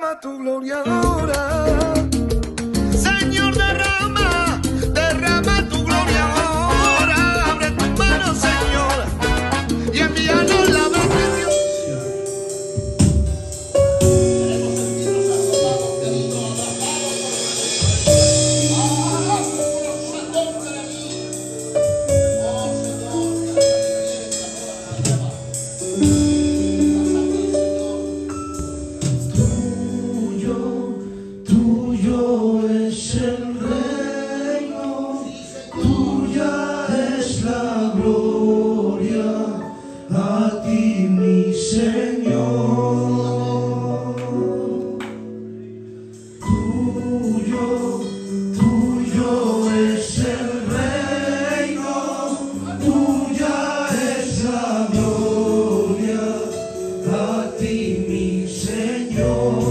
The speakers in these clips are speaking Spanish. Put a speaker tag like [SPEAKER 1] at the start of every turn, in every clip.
[SPEAKER 1] derrama tu gloria ahora. Señor, derrama tu gloria ahora. Abre tus manos, Señor, y envíanos la bendición.
[SPEAKER 2] Tuyo es el reino, tuya es la gloria, a ti mi Señor. Tuyo es el reino, tuya es la gloria, a ti mi Señor.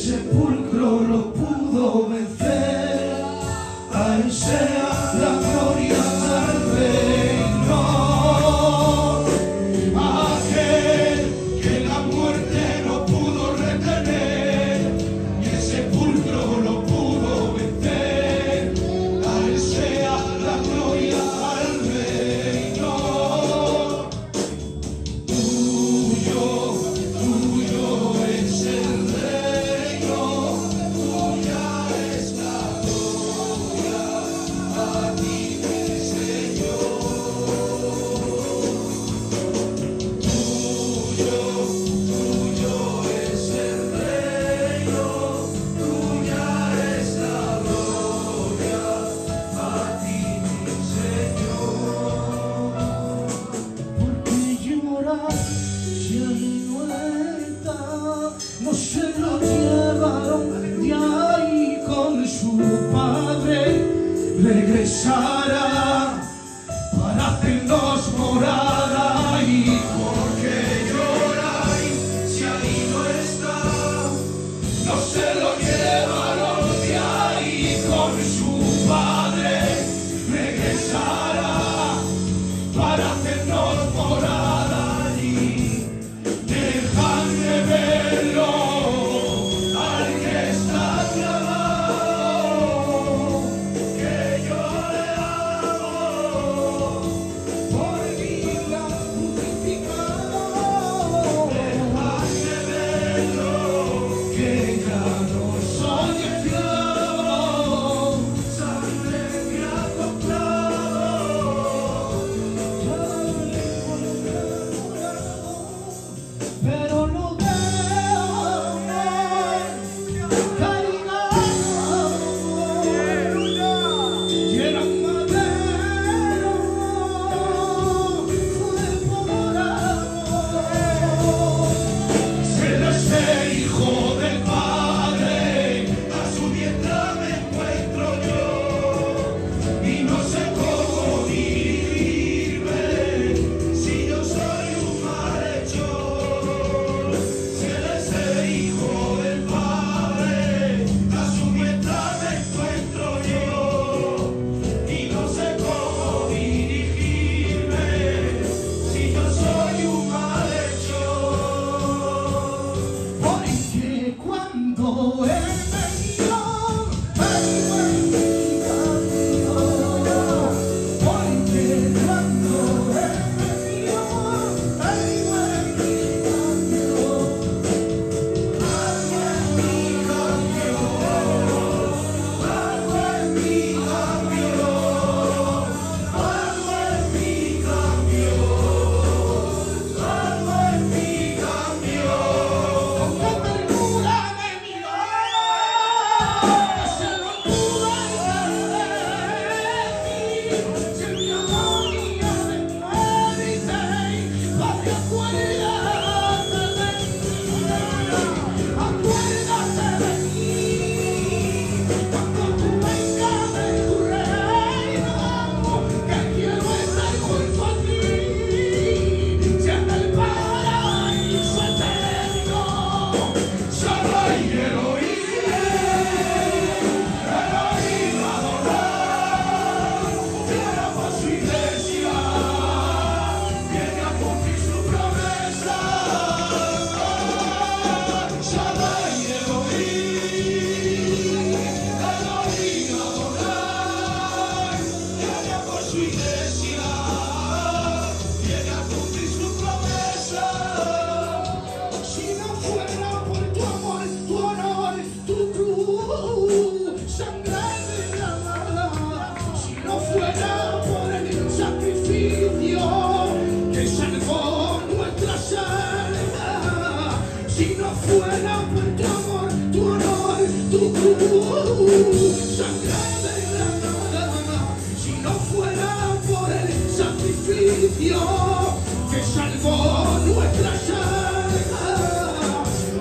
[SPEAKER 2] Sepulcro lo pudo vencer, a él sea la gloria del reino. Aquel que la muerte no pudo retener, y el sepulcro lo pudo vencer, a él sea la gloria del reino. Tuyo es el reino, tuya es regresará para hacernos morada. ¿Y por qué lloráis si ahí no está? No se lo llevaron de ahí, con su padre regresará para hacernos morada. Y dejadme verlo al que está clavado, que yo le amo, por mí la crucificado. Dejadme verlo, que ya no soy esclavo, sangre me ha comprado. Pero no veo caridad, y era madero fue por amor. Ser ese hijo del Padre, a su diestra me encuentro yo, y no sé cómo dirigirme si yo soy un malhechor. Ser ese hijo del Padre, a su diestra me encuentro yo, y no sé cómo dirigirme si yo soy un malhechor. Porque cuando él me dio, vengo en mi camino. Porque cuando él me dio, vengo en mi camino. Algo en mí cambió, algo en mí cambió, algo en mí cambió, algo en mí cambió. Con qué ternura me miró, se lo pude decir, si mi agonía de muerte, Padre, acuérdate de mí, cuando tú vengas de tu reino, que quiero estar junto a ti, si en el paraíso eterno. Shabbat Elohim Adonai, viene por su iglesia, viene a cumplir su promesa. Shabbat Elohim Adonai, viene por su iglesia, viene a cumplir su promesa. Si no fuera por tu amor, tu honor, tu cruz, sangre derramada, si no fuera por el sacrificio que salvó nuestras almas, si no fuera por tu amor, tu honor, tu cruz, sangre derramada, si no fuera por el sacrificio que salvó nuestras almas,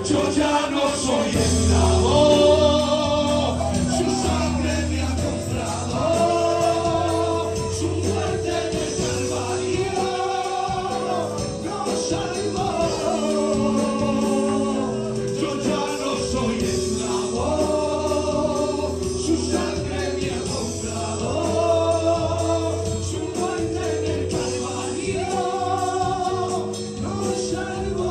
[SPEAKER 2] yo ya no soy esclavo, su sangre me ha comprado, su muerte en el Calvario nos salvó. Yo ya no soy esclavo, su sangre me ha comprado, su muerte en el Calvario nos salvó.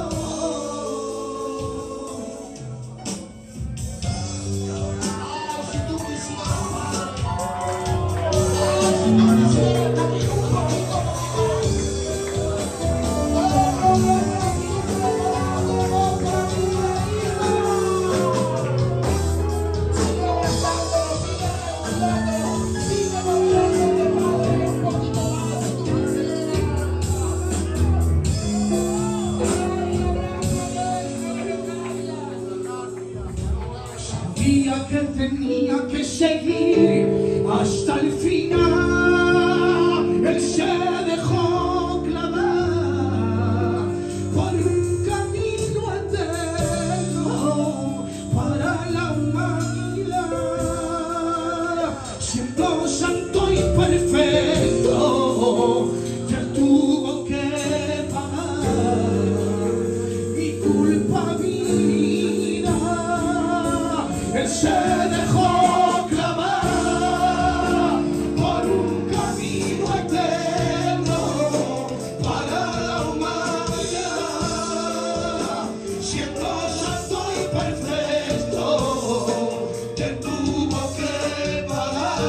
[SPEAKER 2] Sabía que tenía que seguir hasta el final. Él se dejó clavar por un camino eterno para la humanidad, siendo santo y Él se dejó clavar por un camino eterno para la humanidad, siendo santo y perfecto, que tuvo que pagar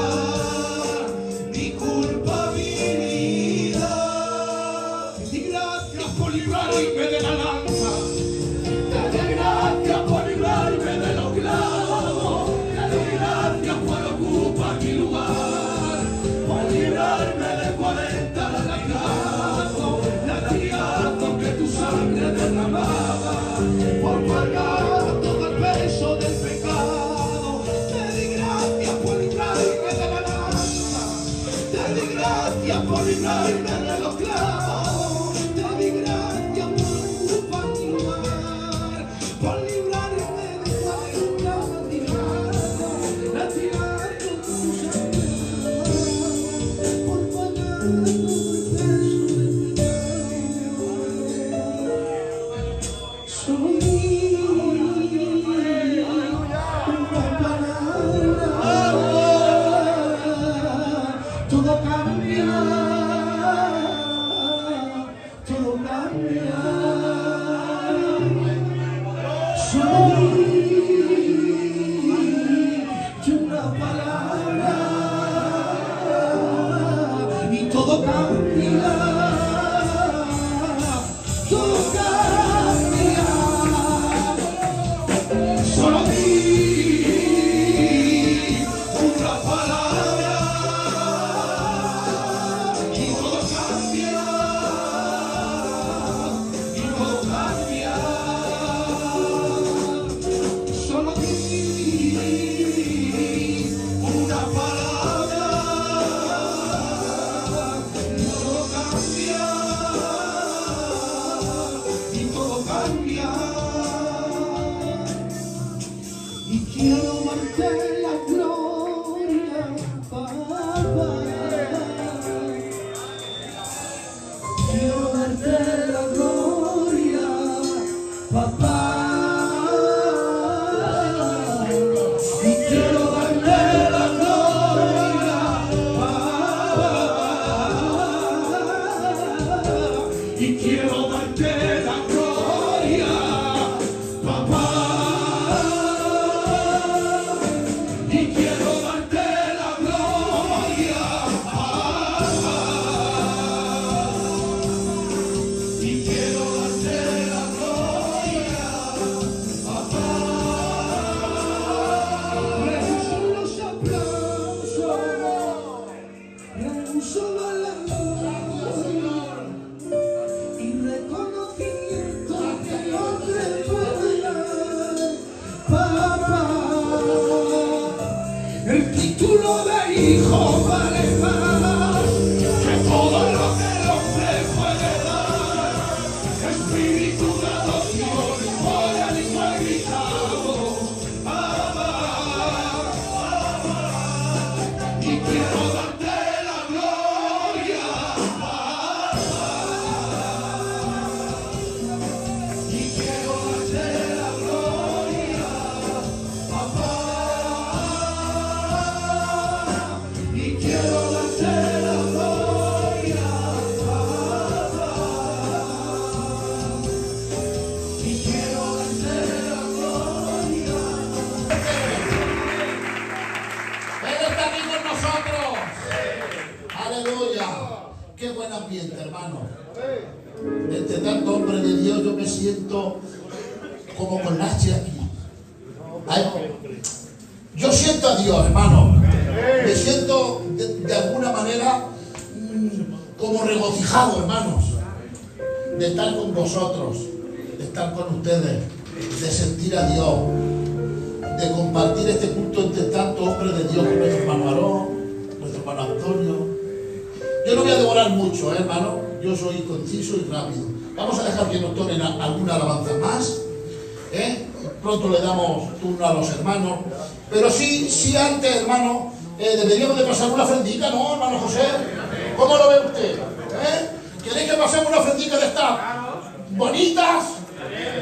[SPEAKER 2] mi culpabilidad. Y gracias por librarme de la lanza, gracias por librarme de los clavos, gracias por ocupar mi lugar, por librarme de 40 latigazos que tu sangre derramaba, por pagar todo el peso del pecado. Te di gracias por librarme de la lanza, te di gracias por librarme de los clavos, te di gracias por ocupar mi lugar, por librarme de 40 latigazos tu sangre, por pagar todo el peso del pecado. Solo di una palabra, todo cambia, todo cambia. Solo di una palabra y todo cambia, todo cambia. Solo di una palabra y todo cambia, y todo cambia. Solo di una palabra y todo cambia, y todo cambia. Y quiero darte la gloria, papá. Quiero darte la gloria, papá. Y quiero darte la gloria, papá. Y quiero darte la gloria, papá. Y quiero darte la gloria, papá. Y quiero darte la gloria, papá. Rehuso los aplausos, rehuso la gloria y reconocimiento que no te puede dar, papá. El título de hijo vale más que todo lo que el hombre puede dar. Espíritu de adopción, por el hijo gritado, papá. Y quiero darte la gloria, papá. Y quiero darte la gloria, papá. Y quiero darte la gloria, papá. Y quiero darte la gloria.
[SPEAKER 3] Él está aquí con nosotros. Aleluya. Qué buen ambiente, hermano. Entre tanto hombre de Dios yo me siento como con Nachi aquí. Ay, yo siento a Dios, hermano. Me siento de alguna manera como regocijado, hermanos, de estar con vosotros, de estar con ustedes, de sentir a Dios, de compartir este culto entre tantos hombres de Dios como nuestro hermano Aarón, nuestro hermano Antonio. Yo no voy a demorar mucho, hermano. Yo soy conciso y rápido. Vamos a dejar que nos tomen alguna alabanza más. Pronto le damos turno a los hermanos. Pero sí antes, hermano, deberíamos de pasar una ofrendita, ¿no, hermano José? ¿Cómo lo ve usted? ¿Queréis que pasemos una ofrendita de estas bonitas?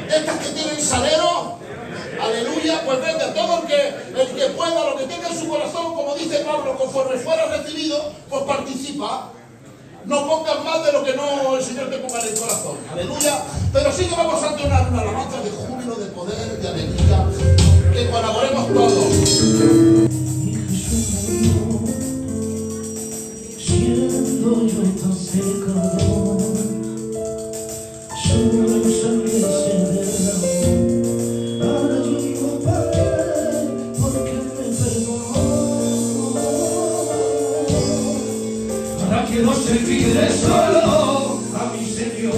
[SPEAKER 3] ¿De estas que tienen salero? Aleluya, pues venga, todo el que pueda, lo que tenga en su corazón, como dice Pablo, conforme fuera recibido, pues participa. No pongas más de lo que no el Señor te ponga en el corazón. Aleluya. Pero sí que vamos a entonar una alabanza de júbilo, de poder, de alegría, que colaboremos todos.
[SPEAKER 4] Siendo yo tan pecador, solo su sangre se derramó. Ahora yo vivo para él, porque me perdonó.
[SPEAKER 2] Ahora quiero servirle solo a mi Señor.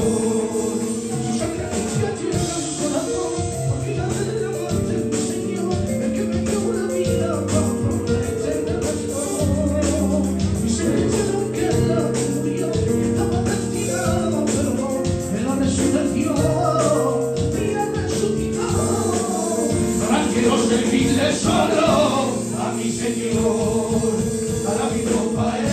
[SPEAKER 2] Su sangre se atierra en mi corazón, porque la de la muerte es mi Señor, el que me dio la vida para prometerte me restauró. Mi Señor que la murió, estaba destinado, pero no, en la resurrección y resucitó. Ahora quiero servirle solo a mi Señor, ahora vivo para él.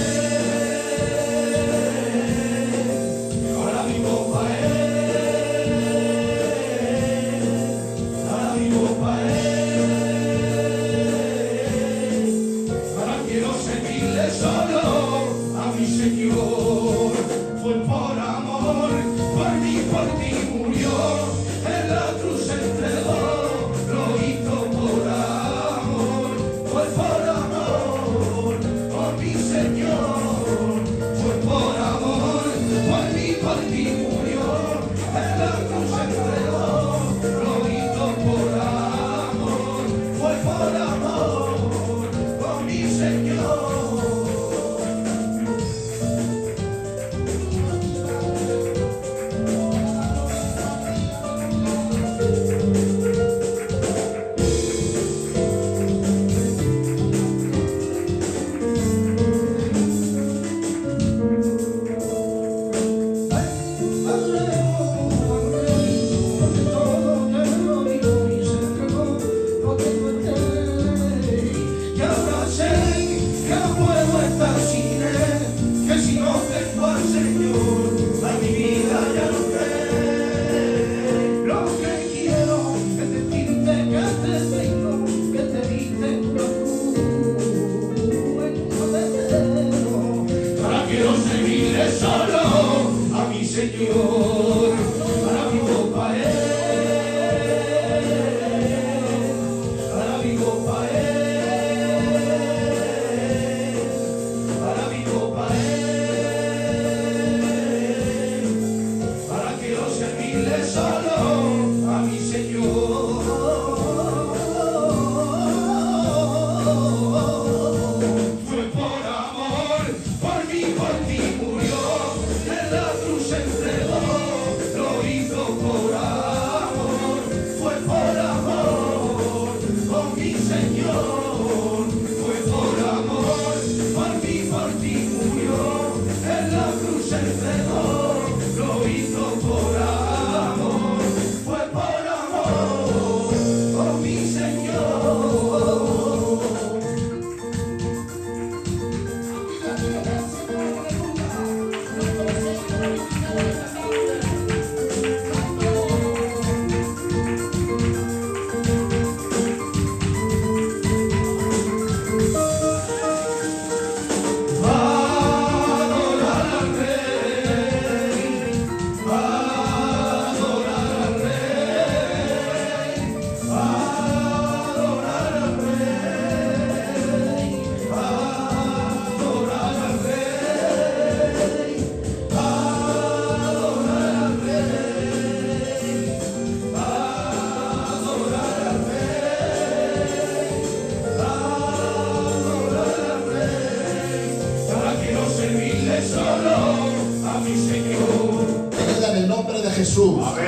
[SPEAKER 3] Jesús. Amén.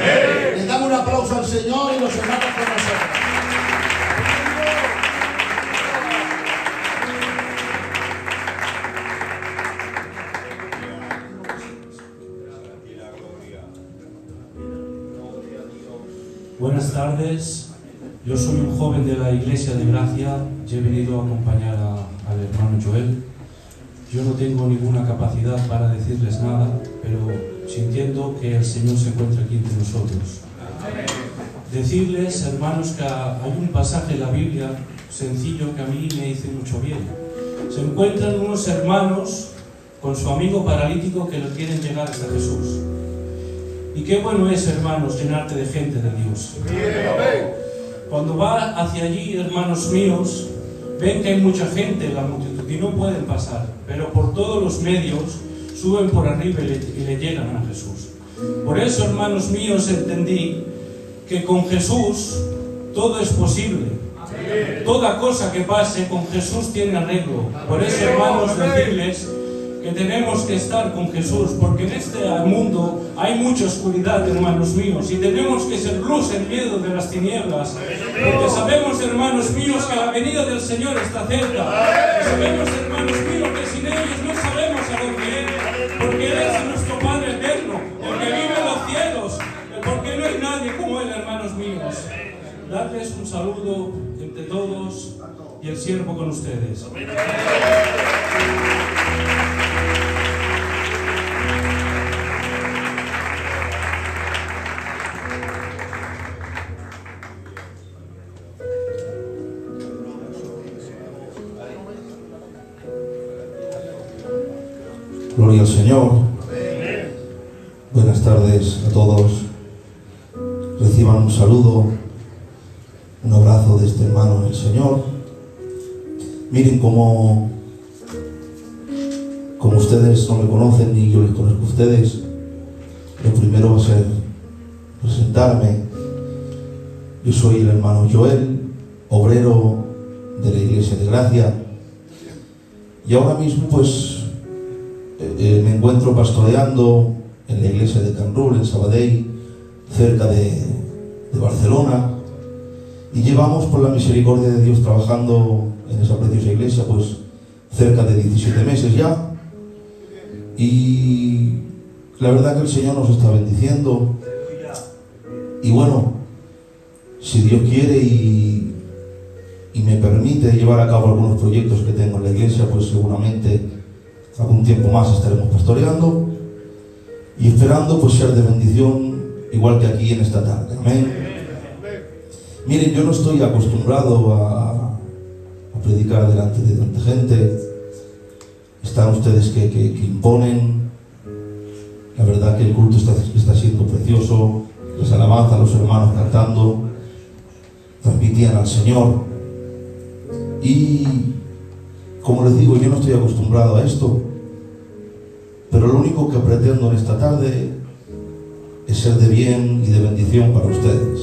[SPEAKER 3] Le damos un aplauso al Señor y los hermanos con nosotros.
[SPEAKER 5] Buenas tardes, yo soy un joven de la Iglesia de Gracia y he venido a acompañar al hermano Joel. Yo no tengo ninguna capacidad para decirles nada, pero sintiendo que el Señor se encuentra aquí entre nosotros. decirles, hermanos, que hay un pasaje en la Biblia sencillo que a mí me dice mucho bien. Se encuentran unos hermanos con su amigo paralítico que lo quieren llegar hasta Jesús. Y qué bueno es, hermanos, llenarte de gente de Dios. Cuando va hacia allí, hermanos míos, ven que hay mucha gente en la multitud y no pueden pasar, pero por todos los medios suben por arriba y le llegan a Jesús. Por eso, hermanos míos, entendí que con Jesús todo es posible. Toda cosa que pase con Jesús tiene arreglo. Por eso, hermanos, decirles que tenemos que estar con Jesús, porque en este mundo hay mucha oscuridad, hermanos míos, y tenemos que ser luz en medio de las tinieblas, porque sabemos, hermanos míos, que la venida del Señor está cerca, y sabemos, hermanos míos, que sin ellos no sabemos a dónde ir, porque Él es nuestro Padre eterno, el que vive en los cielos, porque no hay nadie como Él, hermanos míos. Darles un saludo entre todos y el siervo con ustedes.
[SPEAKER 6] Gloria al Señor. Buenas tardes a todos. Reciban un saludo, un abrazo de este hermano en el Señor. Miren como ustedes no me conocen ni yo les conozco a ustedes, lo primero va a ser presentarme. Yo soy el hermano Joel, obrero de la Iglesia de Gracia, y ahora mismo pues me encuentro pastoreando en la iglesia de Can Rull, en Sabadell, cerca de Barcelona, y llevamos, por la misericordia de Dios, trabajando en esa preciosa iglesia pues cerca de 17 meses ya, y la verdad que el Señor nos está bendiciendo. Y bueno, si Dios quiere y me permite llevar a cabo algunos proyectos que tengo en la iglesia, pues seguramente algún tiempo más estaremos pastoreando y esperando pues ser de bendición, igual que aquí en esta tarde. Amén. Miren, yo no estoy acostumbrado a predicar delante de tanta gente. Están ustedes que imponen. La verdad que el culto está siendo precioso. Las alabanzas, los hermanos cantando, transmitían al Señor. Y como les digo, yo no estoy acostumbrado a esto, pero lo único que pretendo en esta tarde es ser de bien y de bendición para ustedes.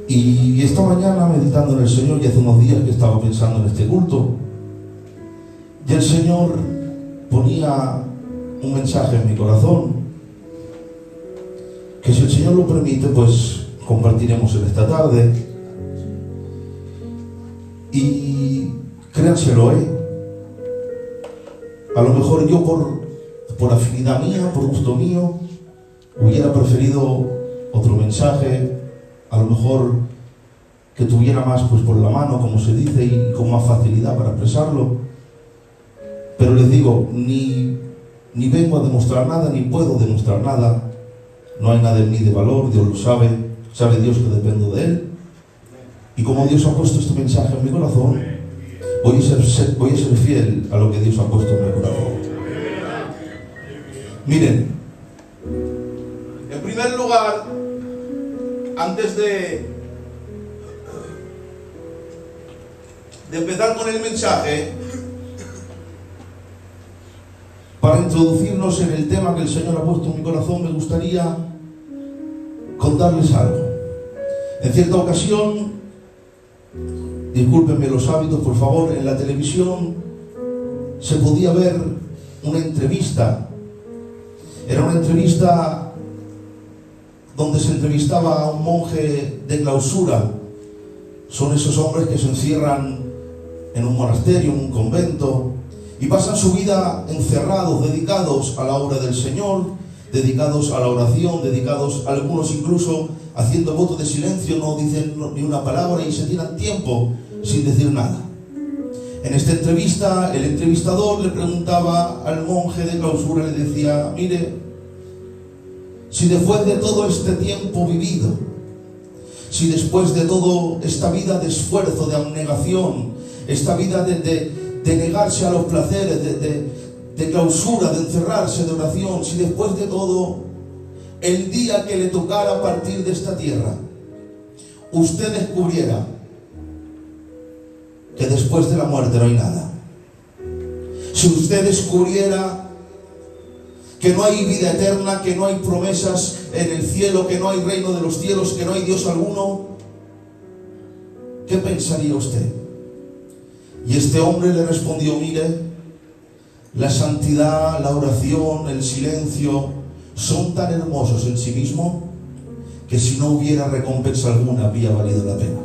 [SPEAKER 6] Y esta mañana, meditando en el Señor, y hace unos días que estaba pensando en este culto, y el Señor ponía un mensaje en mi corazón, que si el Señor lo permite, pues compartiremos en esta tarde. Y créanselo, a lo mejor yo por afinidad mía, por gusto mío, hubiera preferido otro mensaje, a lo mejor que tuviera más pues por la mano, como se dice, y con más facilidad para expresarlo. Pero les digo, ni vengo a demostrar nada, ni puedo demostrar nada. No hay nada en mí de valor, Dios lo sabe Dios que dependo de Él. Y como Dios ha puesto este mensaje en mi corazón, voy a ser fiel a lo que Dios ha puesto en mi corazón. Miren, en primer lugar, antes de empezar con el mensaje, para introducirnos en el tema que el Señor ha puesto en mi corazón, me gustaría contarles algo. En cierta ocasión, discúlpenme los hábitos, por favor, en la televisión se podía ver una entrevista. Era una entrevista donde se entrevistaba a un monje de clausura. Son esos hombres que se encierran en un monasterio, en un convento, y pasan su vida encerrados, dedicados a la obra del Señor, dedicados a la oración, dedicados, algunos incluso haciendo voto de silencio, no dicen ni una palabra y se tiran tiempo sin decir nada. En esta entrevista, el entrevistador le preguntaba al monje de clausura, le decía: mire, si después de todo este tiempo vivido, si después de toda esta vida de esfuerzo, de abnegación, esta vida de negarse a los placeres, de clausura, de encerrarse, de oración, si después de todo, el día que le tocara partir de esta tierra, usted descubriera que después de la muerte no hay nada, si usted descubriera que no hay vida eterna, que no hay promesas en el cielo, que no hay reino de los cielos, que no hay Dios alguno, ¿qué pensaría usted? Y este hombre le respondió: mire, la santidad, la oración, el silencio son tan hermosos en sí mismo que si no hubiera recompensa alguna había valido la pena.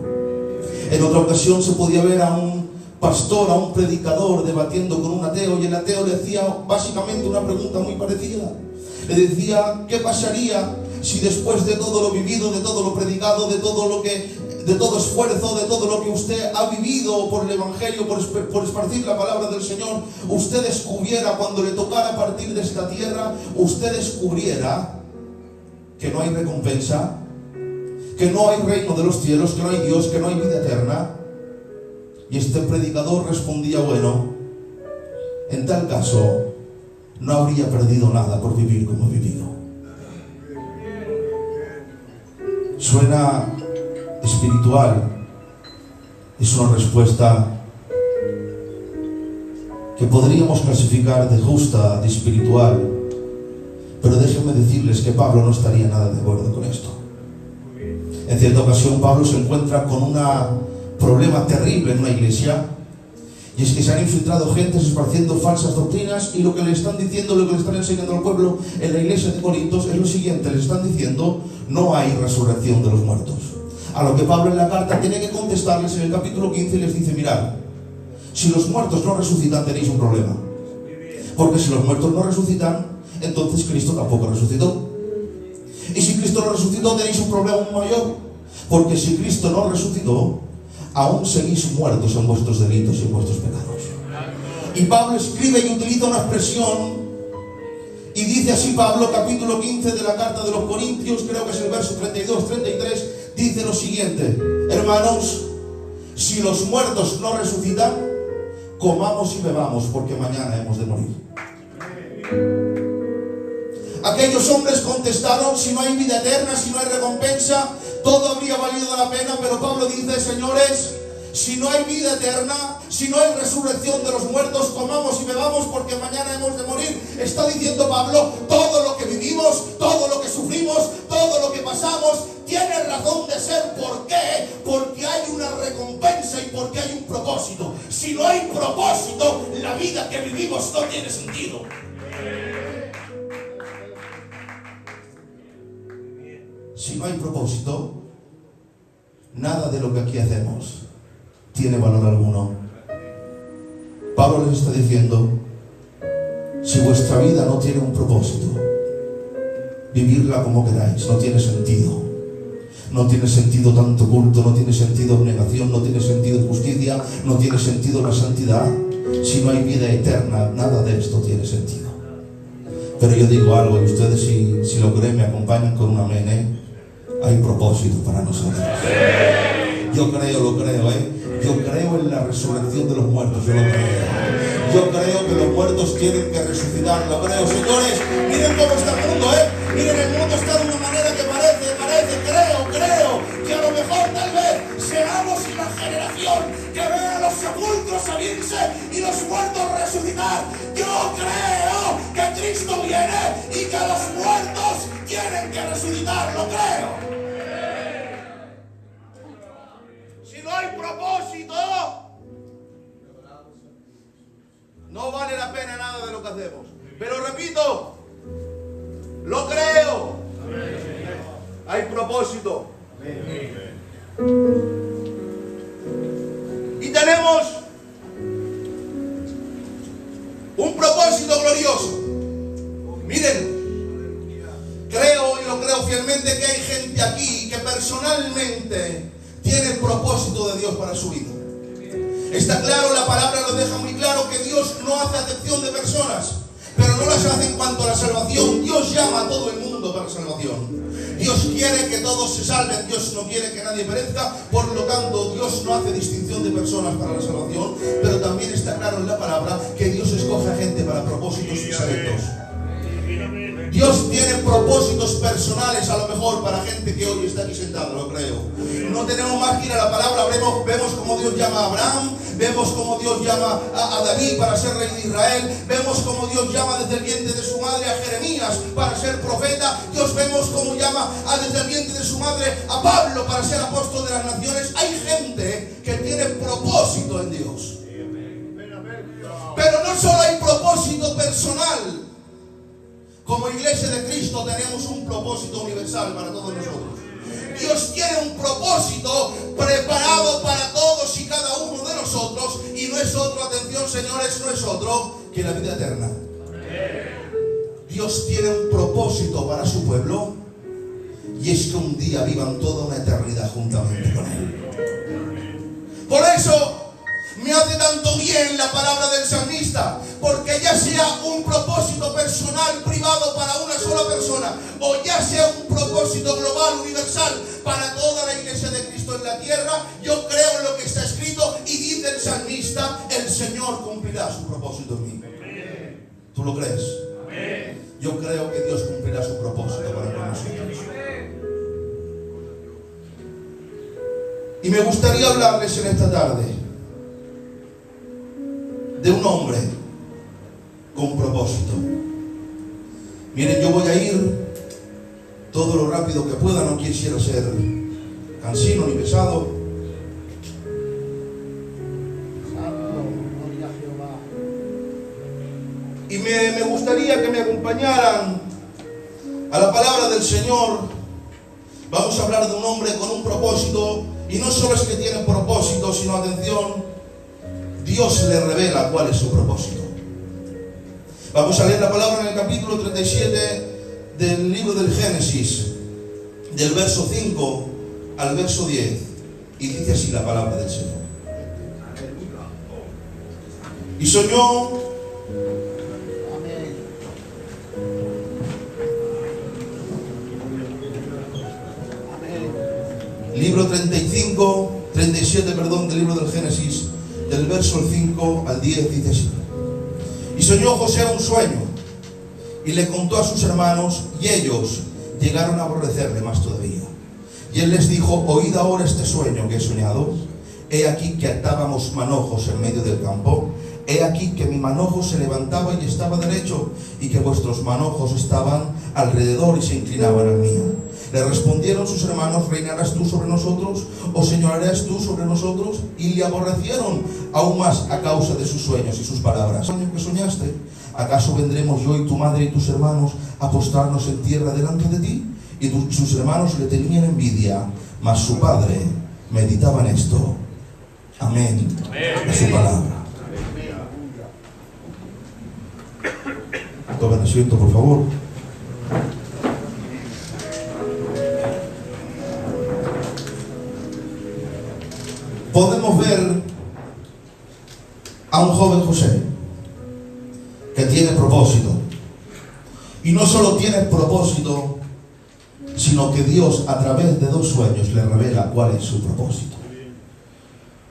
[SPEAKER 6] En otra ocasión se podía ver a un pastor, a un predicador debatiendo con un ateo, y el ateo le hacía básicamente una pregunta muy parecida. Le decía: ¿qué pasaría si después de todo lo vivido, de todo lo predicado, de todo esfuerzo, de todo lo que usted ha vivido por el Evangelio, por esparcir la palabra del Señor, usted descubriera, cuando le tocara partir de esta tierra, usted descubriera que no hay recompensa, que no hay reino de los cielos, que no hay Dios, que no hay vida eterna? Y este predicador respondía: bueno, en tal caso no habría perdido nada por vivir como he vivido. Suena espiritual, es una respuesta que podríamos clasificar de justa, de espiritual, pero déjenme decirles que Pablo no estaría nada de acuerdo con esto. En cierta ocasión Pablo se encuentra con un problema terrible en una iglesia, y es que se han infiltrado gentes esparciendo falsas doctrinas, y lo que le están diciendo, lo que le están enseñando al pueblo en la iglesia de Corintios es lo siguiente: le están diciendo no hay resurrección de los muertos. A lo que Pablo en la carta tiene que contestarles en el capítulo 15 y les dice: mirad, si los muertos no resucitan tenéis un problema, porque si los muertos no resucitan, entonces Cristo tampoco resucitó. Y si Cristo no resucitó, tenéis un problema aún mayor, porque si Cristo no resucitó, aún seguís muertos en vuestros delitos y en vuestros pecados. Y Pablo escribe y utiliza una expresión, y dice así Pablo, capítulo 15 de la carta de los Corintios, creo que es el verso 32-33, dice lo siguiente: hermanos, si los muertos no resucitan, comamos y bebamos, porque mañana hemos de morir. Aquellos hombres contestaron: si no hay vida eterna, si no hay recompensa, todo habría valido la pena. Pero Pablo dice: señores, si no hay vida eterna, si no hay resurrección de los muertos, comamos y bebamos, porque mañana hemos de morir. Está diciendo Pablo: todo lo que vivimos, todo lo que sufrimos, todo lo que pasamos, tiene razón de ser. ¿Por qué? Porque hay una recompensa y porque hay un propósito. Si no hay propósito, la vida que vivimos no tiene sentido. Si no hay propósito, nada de lo que aquí hacemos tiene valor alguno. Pablo les está diciendo: si vuestra vida no tiene un propósito, vivirla como queráis, no tiene sentido. No tiene sentido tanto culto, no tiene sentido abnegación, no tiene sentido justicia, no tiene sentido la santidad. Si no hay vida eterna, nada de esto tiene sentido. Pero yo digo algo, y ustedes si lo creen me acompañan con un amén, ¿eh? Hay propósito para nosotros. Yo creo, lo creo, yo creo en la resurrección de los muertos, yo lo creo. Yo creo que los muertos tienen que resucitar, lo creo. Señores, miren cómo está el mundo, miren, el mundo está de una manera que parece, creo que a lo mejor tal vez seamos la generación que vea los sepulcros abrirse y los muertos resucitar. Yo creo que Cristo viene y que los muertos tienen que resucitar, lo creo. Si no hay propósito, no vale la pena nada de lo que hacemos. Pero repito, lo creo. Hay propósito. Y tenemos un propósito glorioso. Miren, creo y lo creo fielmente que hay gente aquí que personalmente tiene el propósito de Dios para su vida. Está claro, la palabra lo deja muy claro, que Dios no hace acepción de personas. pero no las hace en cuanto a la salvación. Dios llama a todo el mundo para la salvación. Dios quiere que todos se salven, Dios no quiere que nadie perezca, por lo tanto Dios no hace distinción de personas para la salvación, pero también está claro en la palabra que Dios escoge a gente para propósitos selectos. Dios tiene propósitos personales, a lo mejor para gente que hoy está aquí sentada, lo creo. No tenemos más que ir a la palabra, vemos cómo Dios llama a Abraham, vemos cómo Dios llama a David para ser rey de Israel, vemos cómo Dios llama desde el vientre de su madre a Jeremías para ser profeta, vemos cómo llama desde el vientre de su madre a Pablo para ser apóstol de las naciones. Hay gente que tiene propósito en Dios. Pero no solo hay propósito personal. Como iglesia de Cristo tenemos un propósito universal para todos nosotros. Dios tiene un propósito preparado para todos y cada uno de nosotros, y no es otro, atención señores, no es otro que la vida eterna. Dios tiene un propósito para su pueblo, y es que un día vivan toda una eternidad juntamente con Él. Por eso me hace tanto bien la palabra del salmista, porque ya sea un propósito personal, privado para una sola persona, o ya sea un propósito global, universal, para toda la iglesia de Cristo en la tierra, yo creo en lo que está escrito, y dice el salmista: el Señor cumplirá su propósito en mí. ¿Tú lo crees? Yo creo que Dios cumplirá su propósito para nosotros. Y me gustaría hablarles en esta tarde de un hombre con propósito. Miren, yo voy a ir todo lo rápido que pueda, no quisiera ser cansino ni pesado. Y me gustaría que me acompañaran a la palabra del Señor. Vamos a hablar de un hombre con un propósito, y no solo es que tiene propósito, sino, atención, Dios le revela cuál es su propósito. Vamos a leer la palabra en el capítulo 37 del libro del Génesis, del verso 5 al verso 10, y dice así la palabra del Señor. Y soñó libro 37 del libro del Génesis, del verso 5 al 10, dice así. Y soñó José un sueño, y le contó a sus hermanos, y ellos llegaron a aborrecerle más todavía. Y él les dijo: oíd ahora este sueño que he soñado. He aquí que atábamos manojos en medio del campo. He aquí que mi manojo se levantaba y estaba derecho, y que vuestros manojos estaban alrededor y se inclinaban al mío. Le respondieron sus hermanos: ¿reinarás tú sobre nosotros, o señorearás tú sobre nosotros? Y le aborrecieron aún más a causa de sus sueños y sus palabras. ¿Sueño que soñaste? ¿Acaso vendremos yo y tu madre y tus hermanos a postrarnos en tierra delante de ti? Y sus hermanos le tenían envidia, mas su padre meditaba en esto. Amén. A su palabra. Tomen asiento, por favor. Podemos ver a un joven José que tiene propósito. Y no solo tiene propósito, sino que Dios, a través de dos sueños, le revela cuál es su propósito.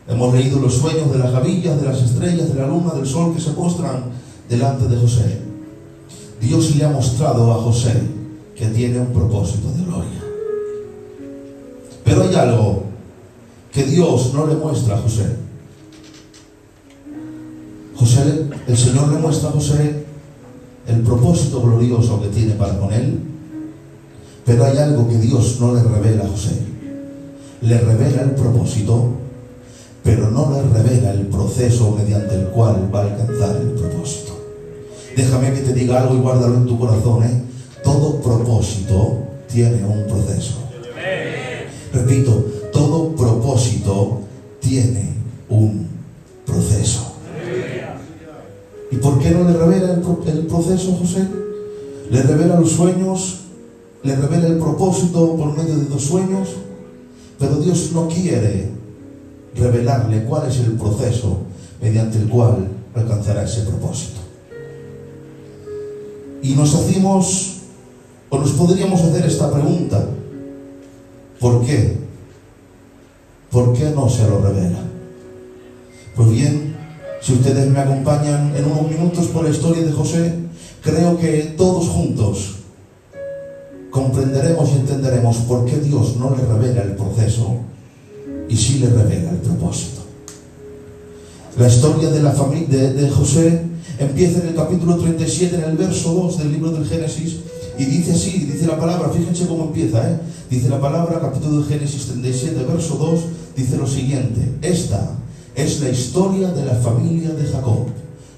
[SPEAKER 6] Hemos leído los sueños de las gavillas, de las estrellas, de la luna, del sol que se postran delante de José. Dios le ha mostrado a José que tiene un propósito de gloria. Pero hay algo que Dios no le muestra a José. El Señor le muestra a José el propósito glorioso que tiene para con él, pero hay algo que Dios no le revela a José. Le revela el propósito, pero no le revela el proceso mediante el cual va a alcanzar el propósito. Déjame que te diga algo y guárdalo en tu corazón, Todo propósito tiene un proceso. Repito, todo propósito tiene un proceso. ¿Y por qué no le revela el proceso a José? Le revela los sueños, le revela el propósito por medio de dos sueños, pero Dios no quiere revelarle cuál es el proceso mediante el cual alcanzará ese propósito. Y nos hacemos, o nos podríamos hacer esta pregunta: ¿por qué? ¿Por qué no se lo revela? Pues bien, si ustedes me acompañan en unos minutos por la historia de José, creo que todos juntos comprenderemos y entenderemos por qué Dios no le revela el proceso y sí le revela el propósito. La historia de la familia de José empieza en el capítulo 37, en el verso 2 del libro del Génesis, y dice así, dice la palabra, fíjense cómo empieza, dice la palabra, capítulo de Génesis 37, verso 2, dice lo siguiente: esta es la historia de la familia de Jacob.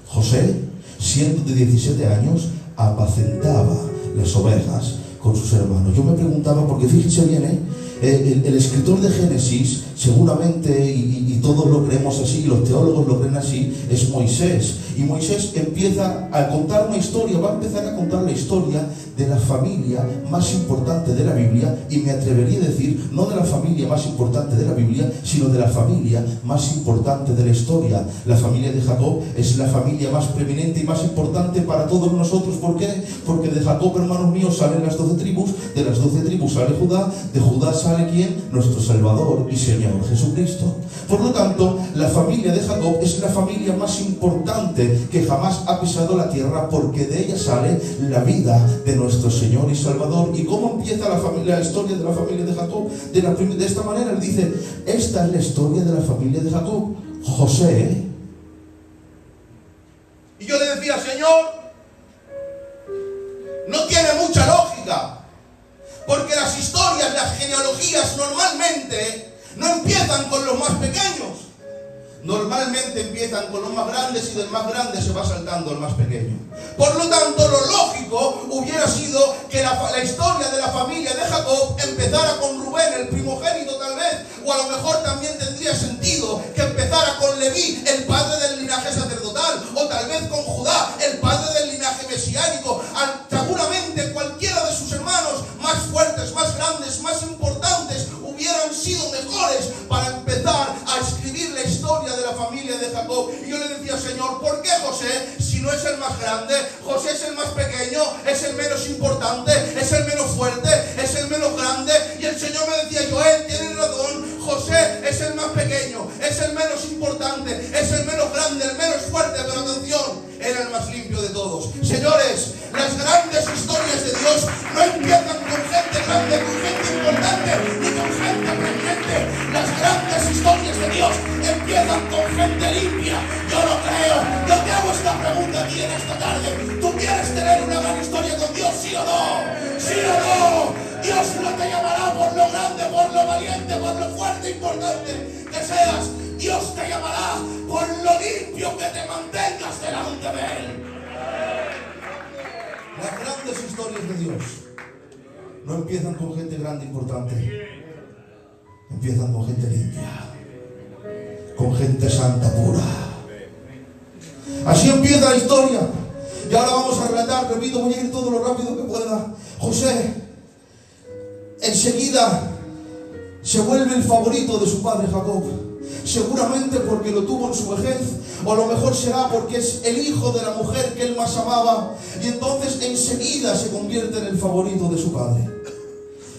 [SPEAKER 6] José, siendo de 17 años, apacentaba las ovejas con sus hermanos. Yo me preguntaba, porque fíjense bien, el escritor de Génesis, seguramente, y todos lo creemos así, los teólogos lo creen así, es Moisés. Y Moisés empieza a contar una historia, va a empezar a contar la historia de la familia más importante de la Biblia, y me atrevería a decir, no de la familia más importante de la Biblia, sino de la familia más importante de la historia. La familia de Jacob es la familia más preeminente y más importante para todos nosotros. ¿Por qué? Porque de Jacob, hermanos míos, salen las 12 tribus, de las 12 tribus sale Judá, de Judá sale ¿quién? Nuestro Salvador y Señor Jesucristo. Por lo tanto, la familia de Jacob es la familia más importante que jamás ha pisado la tierra, porque de ella sale la vida de nuestro Señor y Salvador. ¿Y cómo empieza la historia de la familia de Jacob? De esta manera, él dice: esta es la historia de la familia de Jacob. José.
[SPEAKER 1] Y yo le decía: Señor, no tiene mucha lógica, porque las historias, las genealogías normalmente no empiezan con los más pequeños. Normalmente empiezan con los más grandes, y del más grande se va saltando al más pequeño. Por lo tanto, lo lógico hubiera sido que la historia de la familia de Jacob empezara con Rubén, el primogénito, tal vez, o a lo mejor también tendría sentido que empezara con Leví, el padre del linaje sacerdotal, o tal vez con Judá, el padre del linaje mesiánico. Seguramente cualquiera de sus hermanos más fuertes, más grandes, más importantes hubieran sido mejores para empezar a escribir la historia de la familia de Jacob. Y yo le decía: Señor, ¿por qué José, si no es el más grande? José es el más pequeño, es el menos importante, es el menos fuerte, es el menos grande. Y el Señor me decía: Joel, tienes razón, José es el más pequeño, es el menos importante, es el menos grande, el menos fuerte, pero atención, era el más limpio de todos. Señores, las grandes historias de Dios no empiezan con gente grande, con gente importante, ni con gente preeminente. Las grandes historias de Dios empiezan con gente limpia. Yo lo creo. Yo te hago esta pregunta aquí en esta tarde: ¿tú quieres tener una gran historia con Dios, sí o no? ¿Sí o no? Dios no te llamará por lo grande, por lo valiente, por lo fuerte, importante que seas. Dios te llamará por lo limpio que te mantengas delante de Él.
[SPEAKER 6] Las grandes historias de Dios no empiezan con gente grande e importante, empiezan con gente limpia, con gente santa, pura. Así empieza la historia. Y ahora vamos a relatar, repito, voy a ir todo lo rápido que pueda. José enseguida se vuelve el favorito de su padre Jacob. Seguramente porque lo tuvo en su vejez, o a lo mejor será porque es el hijo de la mujer que él más amaba, y entonces enseguida se convierte en el favorito de su padre.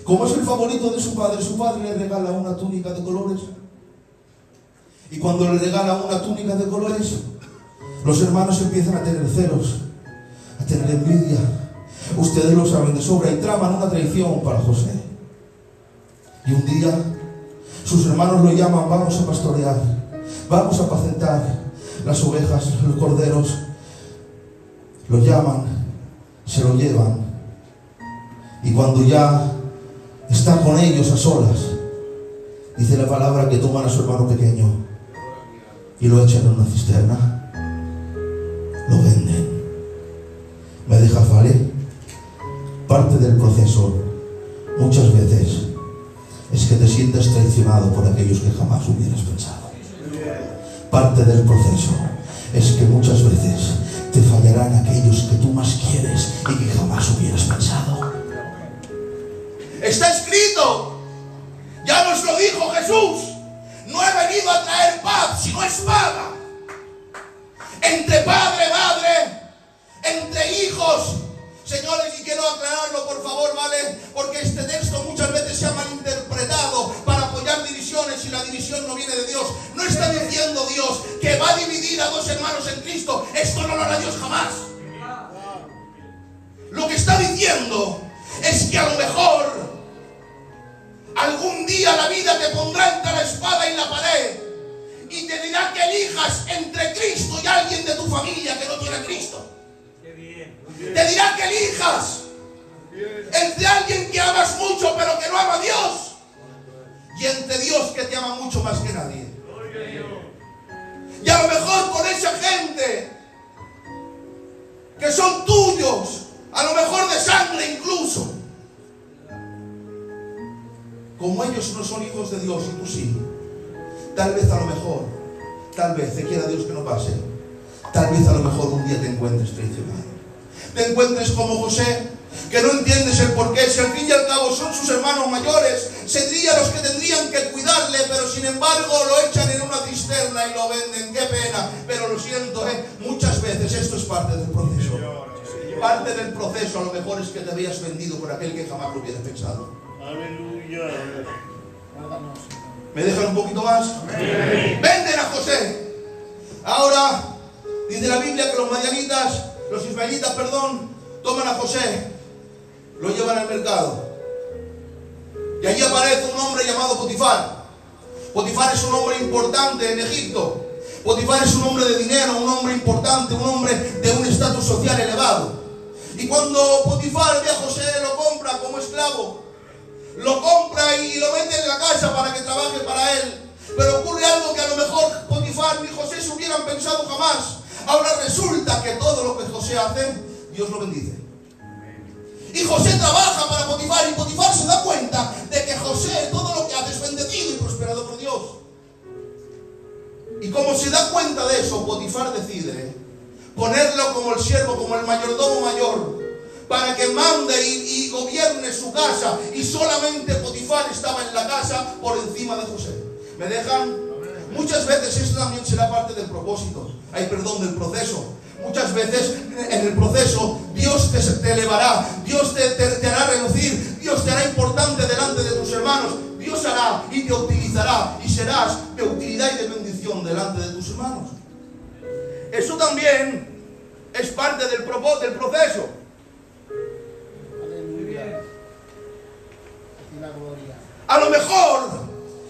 [SPEAKER 6] Como es el favorito de su padre le regala una túnica de colores, y cuando le regala una túnica de colores, los hermanos empiezan a tener celos, a tener envidia. Ustedes lo saben de sobra, y traman una traición para José. Y un día sus hermanos lo llaman: vamos a pastorear, vamos a apacentar las ovejas, los corderos. Lo llaman, se lo llevan, y cuando ya está con ellos a solas, dice la palabra que toman a su hermano pequeño y lo echan en una cisterna, lo venden. ¿Me dejas, vale? Parte del proceso muchas veces es que te sientas traicionado por aquellos que jamás hubieras pensado. Parte del proceso es que muchas veces te fallarán aquellos que tú más quieres y que jamás hubieras pensado.
[SPEAKER 1] Está escrito, ya nos lo dijo Jesús: no he venido a traer paz, sino espada. Entre padre, madre, entre hijos, Señores, y quiero aclararlo, por favor, ¿vale? Porque este texto muchas veces se ha malinterpretado para apoyar divisiones y la división no viene de Dios. No está diciendo Dios que va a dividir a dos hermanos en Cristo. Esto no lo hará Dios jamás. Lo que está diciendo es que a lo mejor algún día la vida te pondrá entre la espada y la pared y te dirá que elijas entre Cristo y alguien de tu familia que no tiene a Cristo. Te dirá que elijas entre alguien que amas mucho pero que no ama a Dios y entre Dios que te ama mucho más que nadie. Y a lo mejor con esa gente que son tuyos, a lo mejor de sangre incluso, como ellos no son hijos de Dios y tú sí, tal vez a lo mejor, tal vez, te quiera Dios que no pase, tal vez a lo mejor un día te encuentres traicionado. Te encuentres como José, que no entiendes el porqué, si al fin y al cabo son sus hermanos mayores, serían los que tendrían que cuidarle, pero sin embargo lo echan en una cisterna y lo venden. Qué pena, pero lo siento, muchas veces esto es parte del proceso. Parte del proceso a lo mejor es que te habías vendido por aquel que jamás lo hubiera pensado.
[SPEAKER 2] Aleluya.
[SPEAKER 1] ¿Me dejan un poquito más? Venden a José. Ahora dice la Biblia que los ismaelitas, toman a José, lo llevan al mercado y allí aparece un hombre llamado Potifar. Potifar es un hombre importante en Egipto. Potifar es un hombre de dinero, un hombre importante, un hombre de un estatus social elevado. Y cuando Potifar ve a José, lo compra como esclavo, lo compra y lo mete en la casa para que trabaje para él. Pero ocurre algo que a lo mejor Potifar ni José se hubieran pensado jamás. Ahora resulta que todo lo que José hace, Dios lo bendice. Y José trabaja para Potifar y Potifar se da cuenta de que José todo lo que hace es bendecido y prosperado por Dios. Y como se da cuenta de eso, Potifar decide ponerlo como el siervo, como el mayordomo mayor, para que mande y gobierne su casa. Y solamente Potifar estaba en la casa por encima de José. ¿Me dejan? Muchas veces esto también será parte del propósito. Del proceso. Muchas veces en el proceso Dios te elevará, Dios te hará relucir, Dios te hará importante delante de tus hermanos. Dios hará y te utilizará y serás de utilidad y de bendición delante de tus hermanos. Eso también es parte del proceso. A lo mejor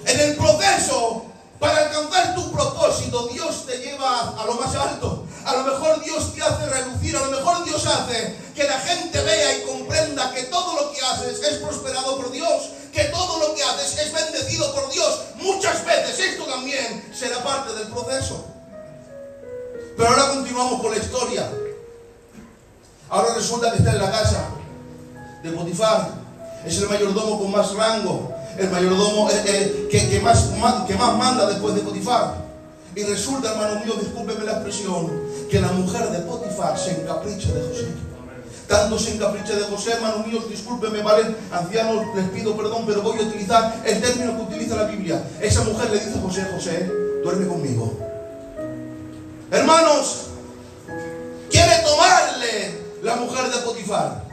[SPEAKER 1] en el proceso, para alcanzar tu propósito, Dios te lleva a lo más alto. A lo mejor Dios te hace relucir, a lo mejor Dios hace que la gente vea y comprenda que todo lo que haces es prosperado por Dios, que todo lo que haces es bendecido por Dios. Muchas veces esto también será parte del proceso. Pero ahora continuamos con la historia. Ahora resulta que está en la casa de Potifar. Es el mayordomo con más rango, el mayordomo que más manda después de Potifar. Y resulta, hermano mío, discúlpeme la expresión, que la mujer de Potifar se encapricha de José. Tanto se encapricha de José, hermano mío, discúlpeme, ¿vale? Ancianos, les pido perdón, pero voy a utilizar el término que utiliza la Biblia. Esa mujer le dice a José: José, duerme conmigo. Hermanos, quiere tomarle la mujer de Potifar.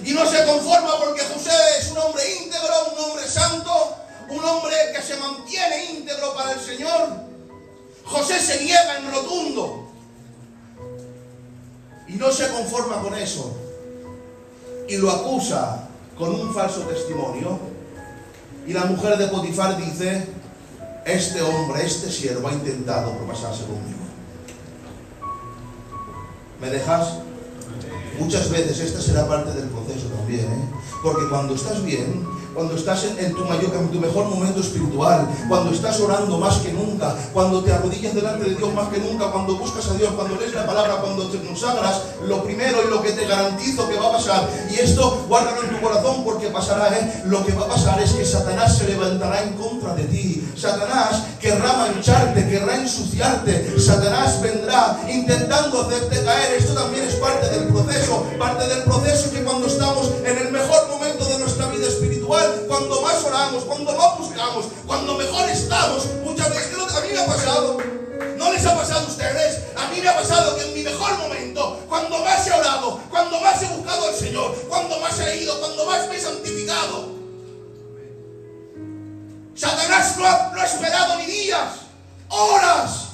[SPEAKER 1] Y no se conforma porque José es un hombre íntegro, un hombre santo, un hombre que se mantiene íntegro para el Señor. José se niega en rotundo. Y no se conforma con eso. Y lo acusa con un falso testimonio. Y la mujer de Potifar dice: este hombre, este siervo ha intentado propasarse conmigo. ¿Me dejas? Muchas veces esta será parte del proceso también, porque cuando estás bien, cuando estás en tu mejor momento espiritual, cuando estás orando más que nunca, cuando te arrodillas delante de Dios más que nunca, cuando buscas a Dios, cuando lees la palabra, cuando te consagras, lo primero y lo que te garantizo que va a pasar, y esto guárdalo en tu corazón porque pasará, lo que va a pasar es que Satanás se levantará en contra de ti. Satanás querrá mancharte, querrá ensuciarte. Satanás vendrá intentando hacerte caer. Esto también es parte del proceso que cuando estamos en el mejor momento de nuestra vida espiritual, cuando más oramos, cuando más buscamos, cuando mejor estamos, muchas veces a mí me ha pasado. ¿No les ha pasado a ustedes? A mí me ha pasado que en mi mejor momento, cuando más he orado, cuando más he buscado al Señor, cuando más he ido, cuando más me he santificado, Satanás no ha esperado ni días, horas,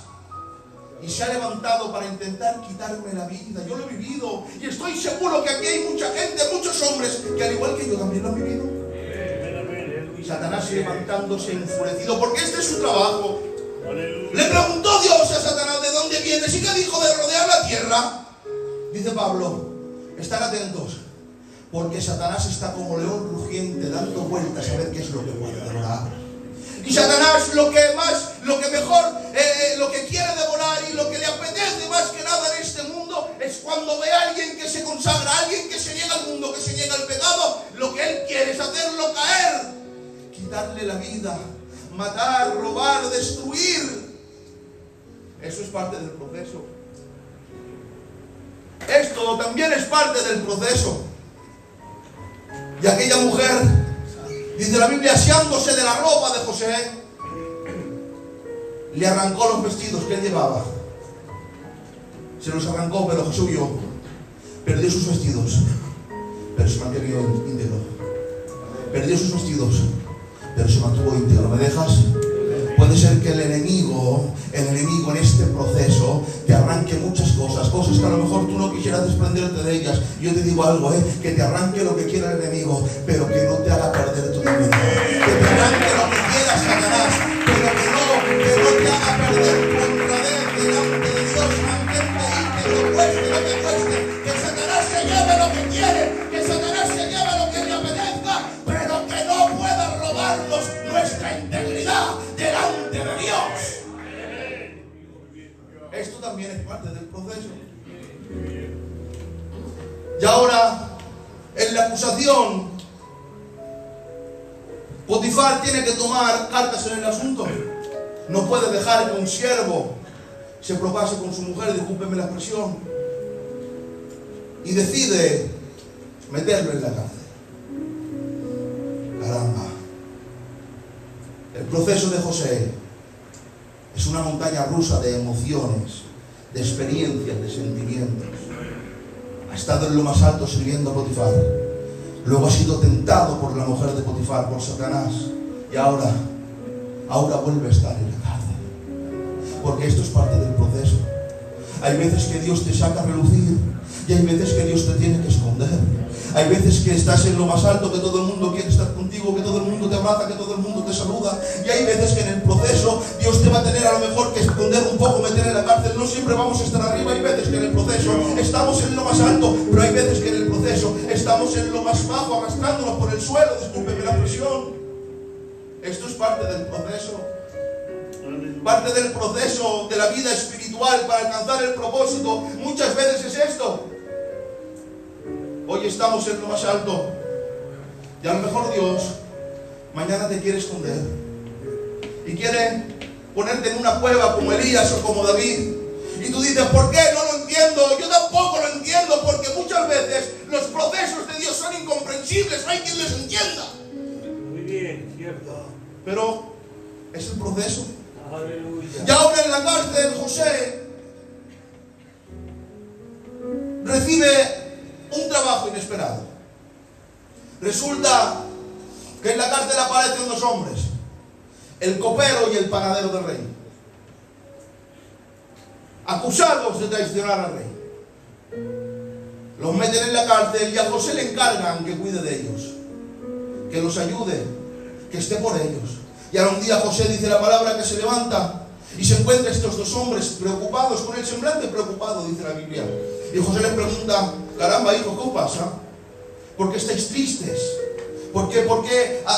[SPEAKER 1] y se ha levantado para intentar quitarme la vida. Yo lo he vivido y estoy seguro que aquí hay mucha gente, muchos hombres que al igual que yo también lo han vivido. Satanás levantándose enfurecido porque este es su trabajo. Le preguntó Dios a Satanás: ¿de dónde vienes? ¿Y qué dijo de rodear la tierra? Dice Pablo: están atentos, porque Satanás está como león rugiente dando vueltas a ver qué es lo que puede devorar. Y Satanás lo que quiere devorar y lo que le apetece más que nada en este mundo es cuando ve a alguien que se consagra, a alguien que se niega al mundo, que se niega al pecado. Lo que él quiere es hacerlo caer, quitarle la vida, matar, robar, destruir. Eso es parte del proceso. Esto también es parte del proceso. Y aquella mujer, dice la Biblia, aseándose de la ropa de José, le arrancó los vestidos que él llevaba. Se los arrancó, pero José huyó. Perdió sus vestidos, pero se mantuvo íntegro. Perdió sus vestidos, pero se mantuvo íntegro. ¿Me dejas? Puede ser que el enemigo en este proceso te arranque muchas cosas que a lo mejor tú no quisieras desprenderte de ellas. Yo te digo algo, que te arranque lo que quiera el enemigo, pero que no te haga perder tu dominio. Que te arranque lo que quiera Satanás, pero que no te haga perder tu honradez delante de Dios. Mantente íntegro, cueste lo que cueste. Que Satanás se lleve lo que quiere, que Satanás se lleve lo que le apetezca, pero que no pueda robarnos nuestra integridad delante de Dios. Esto también es parte del proceso. Y ahora, en la acusación, Potifar tiene que tomar cartas en el asunto. No puede dejar que un siervo se propase con su mujer, discúlpeme la expresión, y decide meterlo en la cárcel. Caramba. El proceso de José es una montaña rusa de emociones, de experiencias, de sentimientos. Ha estado en lo más alto sirviendo a Potifar. Luego ha sido tentado por la mujer de Potifar, por Satanás. Y ahora vuelve a estar en la cárcel. Porque esto es parte del proceso. Hay veces que Dios te saca a relucir y hay veces que Dios te tiene que esconder. Hay veces que estás en lo más alto, que todo el mundo quiere estar contigo, que todo el mundo te abraza, que todo el mundo te saluda. Y hay veces que en el proceso Dios te va a tener a lo mejor que esconder un poco, meter en la cárcel. No siempre vamos a estar arriba. Hay veces que en el proceso estamos en lo más alto, pero hay veces que en el proceso estamos en lo más bajo, arrastrándonos por el suelo. Discúlpeme la presión. Esto es parte del proceso. Parte del proceso de la vida espiritual para alcanzar el propósito. Muchas veces es esto. Hoy estamos en lo más alto y a lo mejor Dios mañana te quiere esconder y quiere ponerte en una cueva como Elías o como David. Y tú dices: ¿por qué? No lo entiendo. Yo tampoco lo entiendo, porque muchas veces los procesos de Dios son incomprensibles. No hay quien les entienda.
[SPEAKER 2] Muy bien, cierto.
[SPEAKER 1] Pero es el proceso.
[SPEAKER 2] Aleluya.
[SPEAKER 1] Y ahora en la cárcel José recibe un trabajo inesperado. Resulta que en la cárcel aparecen dos hombres, el copero y el panadero del rey, acusados de traicionar al rey. Los meten en la cárcel y a José le encargan que cuide de ellos, que los ayude, que esté por ellos. Y ahora un día José, dice la palabra, que se levanta y se encuentra estos dos hombres preocupados, con el semblante preocupado, dice la Biblia. Y José les pregunta: caramba, hijo, ¿qué pasa? ¿Por qué estáis tristes? ¿Por qué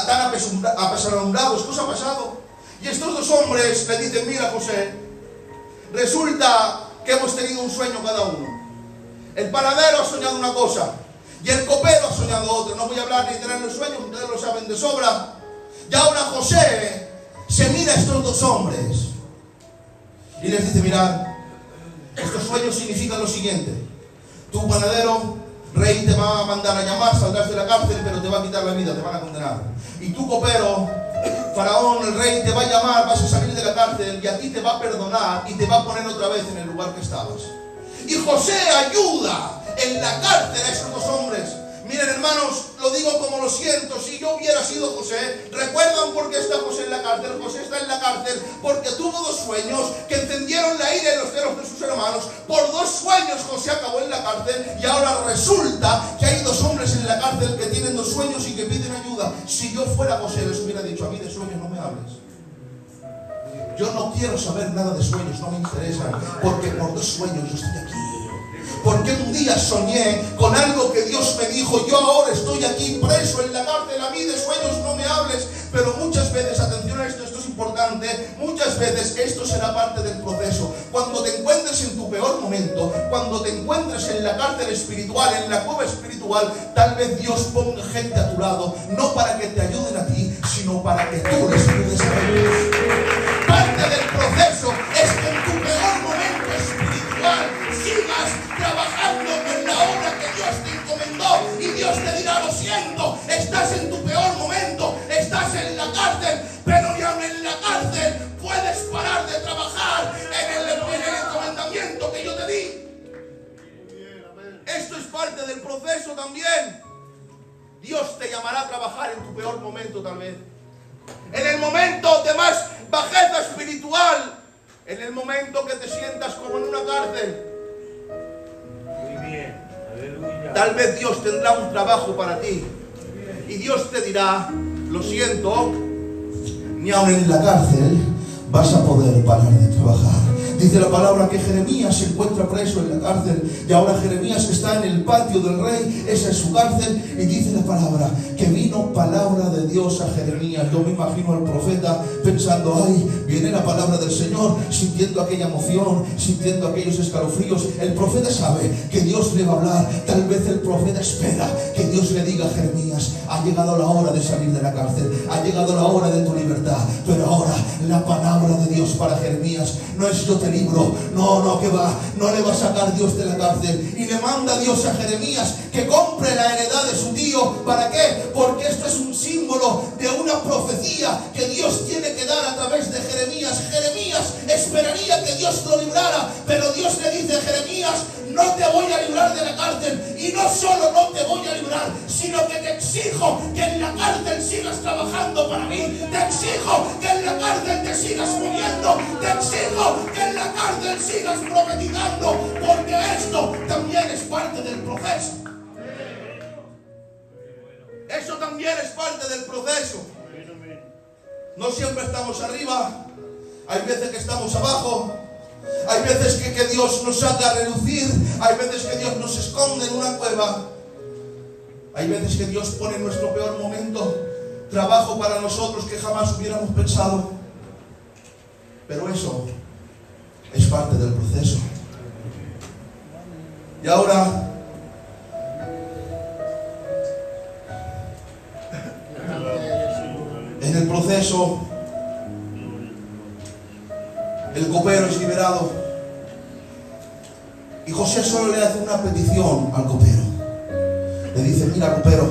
[SPEAKER 1] tan apesadumbrados? ¿Qué os ha pasado? Y estos dos hombres le dicen: mira, José, resulta que hemos tenido un sueño cada uno. El panadero ha soñado una cosa y el copero ha soñado otra. No voy a hablar ni de tener los sueños, ustedes lo saben de sobra. Y ahora José se mira a estos dos hombres y les dice: mirad, estos sueños significan lo siguiente. Tu panadero, rey te va a mandar a llamar, saldrás de la cárcel, pero te va a quitar la vida, te van a condenar. Y tu copero, Faraón, el rey, te va a llamar, vas a salir de la cárcel, cárcel y a ti te va a perdonar y te va a poner otra vez en el lugar que estabas. Y José ayuda en la cárcel a estos dos hombres. Miren, hermanos, lo digo como lo siento. Si yo hubiera sido José, ¿recuerdan por qué está José en la cárcel? José está en la cárcel porque tuvo dos sueños que encendieron la ira en los celos de sus hermanos. Por dos sueños José acabó en la cárcel y ahora resulta que hay dos hombres en la cárcel que tienen dos sueños y que piden ayuda. Si yo fuera José, les hubiera dicho: a mí de sueños no me hables. Yo no quiero saber nada de sueños, no me interesan, porque por dos sueños yo estoy aquí. Porque un día soñé con algo que Dios me dijo. Yo ahora estoy aquí preso en la cárcel. A mí de sueños no me hables. Pero muchas veces, atención a esto, esto es importante. Muchas veces esto será parte del proceso. Cuando te encuentres en tu peor momento, cuando te encuentres en la cárcel espiritual, en la cueva espiritual, tal vez Dios ponga gente a tu lado, no para que te ayuden a ti, sino para que tú les ayudes a ellos. Parte del proceso es que en tu peor momento espiritual sigas trabajando con la obra que Dios te encomendó, y Dios te dirá: lo siento, estás en tu peor momento, estás en la cárcel, pero ni aun en la cárcel puedes parar de trabajar en el encomendamiento que yo te di. Esto es parte del proceso también. Dios te llamará a trabajar en tu peor momento, tal vez en el momento de más bajeza espiritual, en el momento que te sientas como en una cárcel. Tal vez Dios tendrá un trabajo para ti y Dios te dirá: lo siento,
[SPEAKER 6] Ni aun en la cárcel vas a poder parar de trabajar. Dice la palabra que Jeremías se encuentra preso en la cárcel, y ahora Jeremías está en el patio del rey, esa es su cárcel, y dice la palabra que vino palabra de Dios a Jeremías. Yo me imagino al profeta pensando: ay, viene la palabra del Señor, sintiendo aquella emoción, sintiendo aquellos escalofríos. El profeta sabe que Dios le va a hablar. Tal vez el profeta espera que Dios le diga a Jeremías: ha llegado la hora de salir de la cárcel, ha llegado la hora de tu libertad. Pero ahora la palabra de Dios para Jeremías no es: yo te libro. No, que va, no le va a sacar Dios de la cárcel. Y le manda Dios a Jeremías que compre la heredad de su tío. ¿Para qué? Porque esto es un símbolo de una profecía que Dios tiene que dar a través de Jeremías. Jeremías esperaría que Dios lo librara, pero Dios le dice a Jeremías: no te voy a librar de la cárcel. Y no solo no te voy a librar, sino que te exijo que en la cárcel sigas trabajando para mí. Te exijo que en la cárcel te sigas moviendo. Te exijo que en la cárcel sigas profetizando, porque esto también es parte del proceso. Eso también es parte del proceso. No siempre estamos arriba, hay veces que estamos abajo. Hay veces que Dios nos saca a relucir. Hay veces que Dios nos esconde en una cueva. Hay veces que Dios pone en nuestro peor momento trabajo para nosotros que jamás hubiéramos pensado. Pero eso es parte del proceso. Y ahora, en el proceso, el copero es liberado, y José solo le hace una petición al copero. Le dice: mira, copero,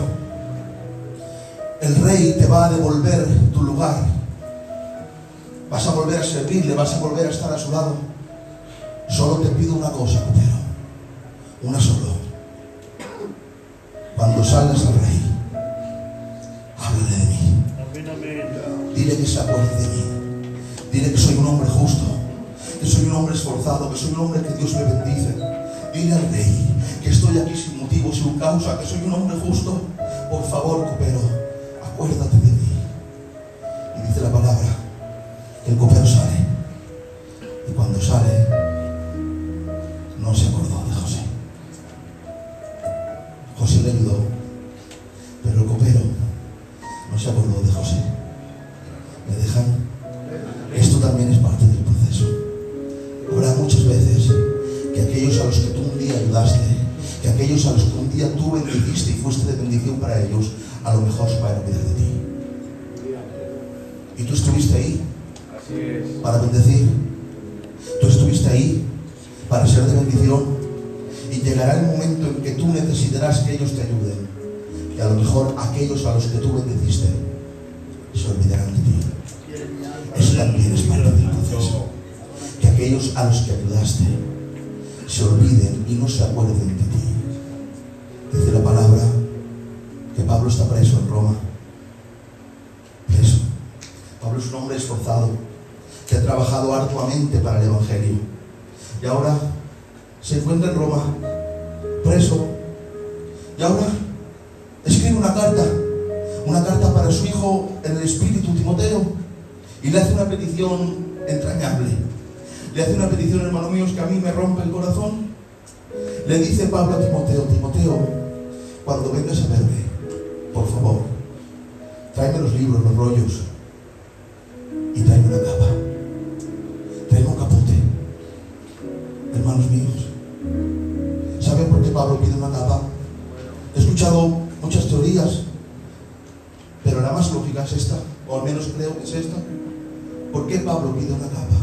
[SPEAKER 6] el rey te va a devolver tu lugar, vas a volver a servirle, vas a volver a estar a su lado. Solo te pido una cosa, copero, una solo: cuando salgas al rey, háblale de mí. Dile que se acuerde de mí. Dile que soy un hombre justo, que soy un hombre esforzado, que soy un hombre que Dios me bendice. Dile al rey que estoy aquí sin motivo, sin causa, que soy un hombre justo. Por favor, copero, acuérdate de mí. Y dice la palabra que el copero sale, y cuando sale no se acordó de José. José le ayudó, pero el copero no se acordó de José. ¿Me dejan? Esto también es parte del proceso. Habrá muchas veces que aquellos a los que tú un día ayudaste, que aquellos a los que un día tú bendijiste y fuiste de bendición para ellos, a lo mejor se van a olvidar de ti. Y tú estuviste ahí para bendecir. Tú estuviste ahí para ser de bendición. Y llegará el momento en que tú necesitarás que ellos te ayuden. Y a lo mejor aquellos a los que tú bendeciste se olvidarán de ti. Eso también es parte del proceso. proceso. Que aquellos a los que ayudaste se olviden y no se acuerden de ti. Dice la palabra que Pablo está preso en Roma. Preso. Pablo es un hombre esforzado que ha trabajado arduamente para el Evangelio. Y ahora se encuentra en Roma, preso. Y ahora escribe una carta para su hijo en el Espíritu, Timoteo. Y le hace una petición entrañable. Le hace una petición, hermanos míos, que a mí me rompe el corazón. Le dice Pablo a Timoteo: Timoteo, cuando vengas a verme, por favor, tráeme los libros, los rollos, y tráeme una capa. Tráeme un capote. Hermanos míos, ¿saben por qué Pablo pide una capa? He escuchado muchas teorías, pero la más lógica es esta, o al menos creo que es esta. ¿Por qué Pablo pide una capa?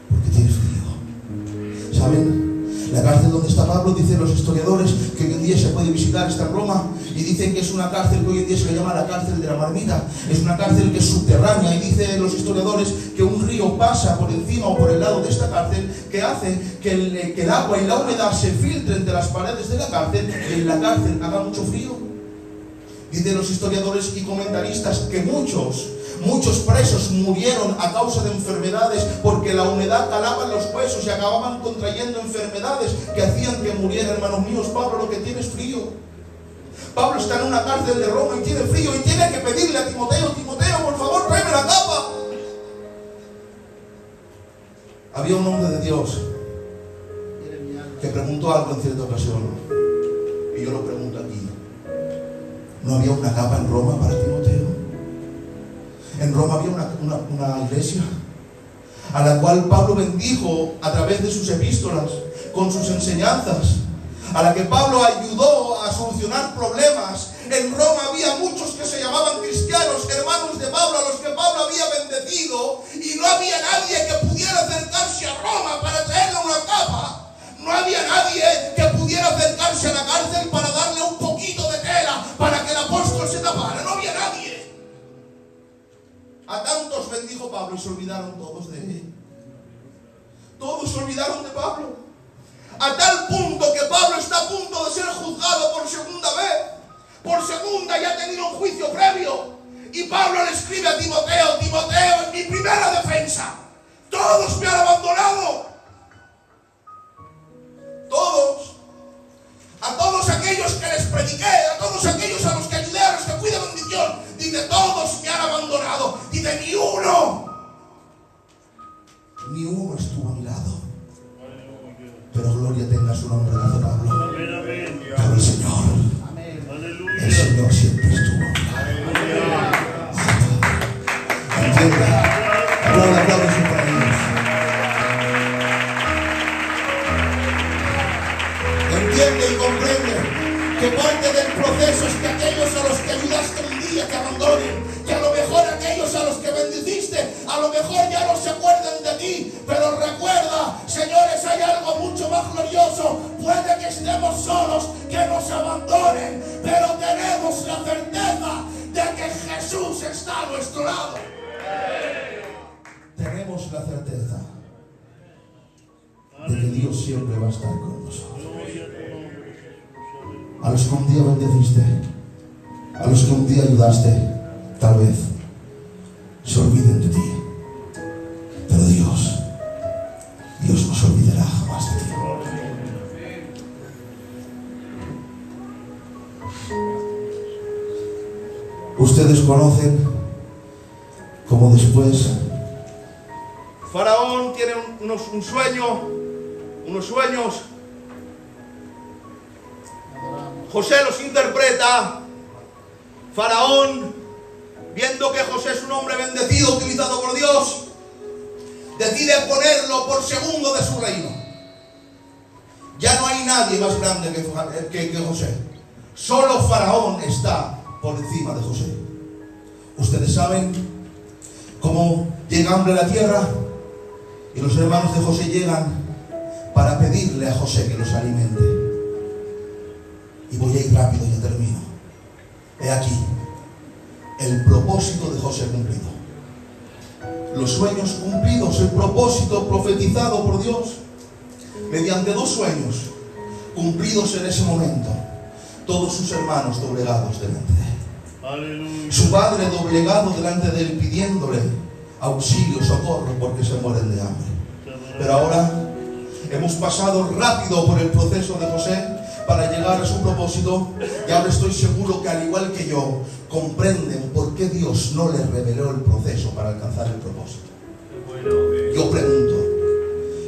[SPEAKER 6] Porque tiene frío. ¿Saben? La cárcel donde está Pablo, dicen los historiadores, que hoy en día se puede visitar, está en Roma, y dicen que es una cárcel que hoy en día se le llama la cárcel de la Marmita. Es una cárcel que es subterránea, y dicen los historiadores que un río pasa por encima o por el lado de esta cárcel, que hace que el agua y la humedad se filtren entre las paredes de la cárcel, y en la cárcel haga mucho frío. Dicen los historiadores y comentaristas que muchos presos murieron a causa de enfermedades, porque la humedad calaba en los huesos y acababan contrayendo enfermedades que hacían que murieran. Hermanos míos, Pablo lo que tiene es frío. Pablo está en una cárcel de Roma y tiene frío, y tiene que pedirle a Timoteo: Timoteo, por favor, tráeme la capa. Había un hombre de Dios que preguntó algo en cierta ocasión, y yo lo pregunto aquí: ¿no había una capa en Roma para Timoteo? En Roma había una iglesia a la cual Pablo bendijo a través de sus epístolas, con sus enseñanzas, a la que Pablo ayudó a solucionar problemas. En Roma había muchos que se llamaban cristianos, hermanos de Pablo, a los que Pablo había bendecido, y no había nadie que pudiera acercarse a Roma para traerle una capa. No había nadie que pudiera acercarse a la cárcel para darle un poquito de tela para que el apóstol se tapara. No había nadie. A tantos bendijo Pablo y se olvidaron todos de él. Todos se olvidaron de Pablo. A tal punto que Pablo está a punto de ser juzgado por segunda vez. Por segunda, ya ha tenido un juicio previo. Y Pablo le escribe a Timoteo: Timoteo, en mi primera defensa, todos me han abandonado. Todos. A todos aquellos que les prediqué, a todos aquellos a los que ayudé, a los que fui de bendición, dice: todos me han abandonado. Dice: ni uno estuvo a mi lado. Pero gloria tenga su nombre, dice Pablo. Pero el Señor siempre estuvo a mi lado. Entienda. Un aplauso para ellos. Entiende y comprende que parte del proceso es que aquellos a los que ayudaste un día te abandonen, que a lo mejor aquellos a los que bendiciste a lo mejor ya no se acuerden de ti, pero recuerda, señores, hay algo mucho más glorioso. Puede que estemos solos, que nos abandonen, pero tenemos la certeza de que Jesús está a nuestro lado. Tenemos la certeza de que Dios siempre va a estar con nosotros. A los que un día bendeciste, a los que un día ayudaste, tal vez se olviden de ti, pero Dios no se olvidará jamás de ti. Ustedes conocen cómo después Faraón tiene unos sueños. José los interpreta. Faraón, viendo que José es un hombre bendecido, utilizado por Dios, decide ponerlo por segundo de su reino. Ya no hay nadie más grande que José. Solo Faraón está por encima de José. Ustedes saben cómo llega hambre a la tierra y los hermanos de José llegan para pedirle a José que los alimente. Y voy a ir rápido, ya termino. He aquí el propósito de José cumplido.
[SPEAKER 1] los sueños cumplidos, el propósito profetizado por Dios, mediante 2 sueños cumplidos en ese momento, todos sus hermanos doblegados delante de él.
[SPEAKER 2] Aleluya.
[SPEAKER 1] Su padre doblegado delante de él pidiéndole auxilio, socorro, porque se mueren de hambre. Pero ahora hemos pasado rápido por el proceso de José para llegar a su propósito, y ahora estoy seguro que al igual que yo comprenden por qué Dios no les reveló el proceso para alcanzar el propósito. Yo pregunto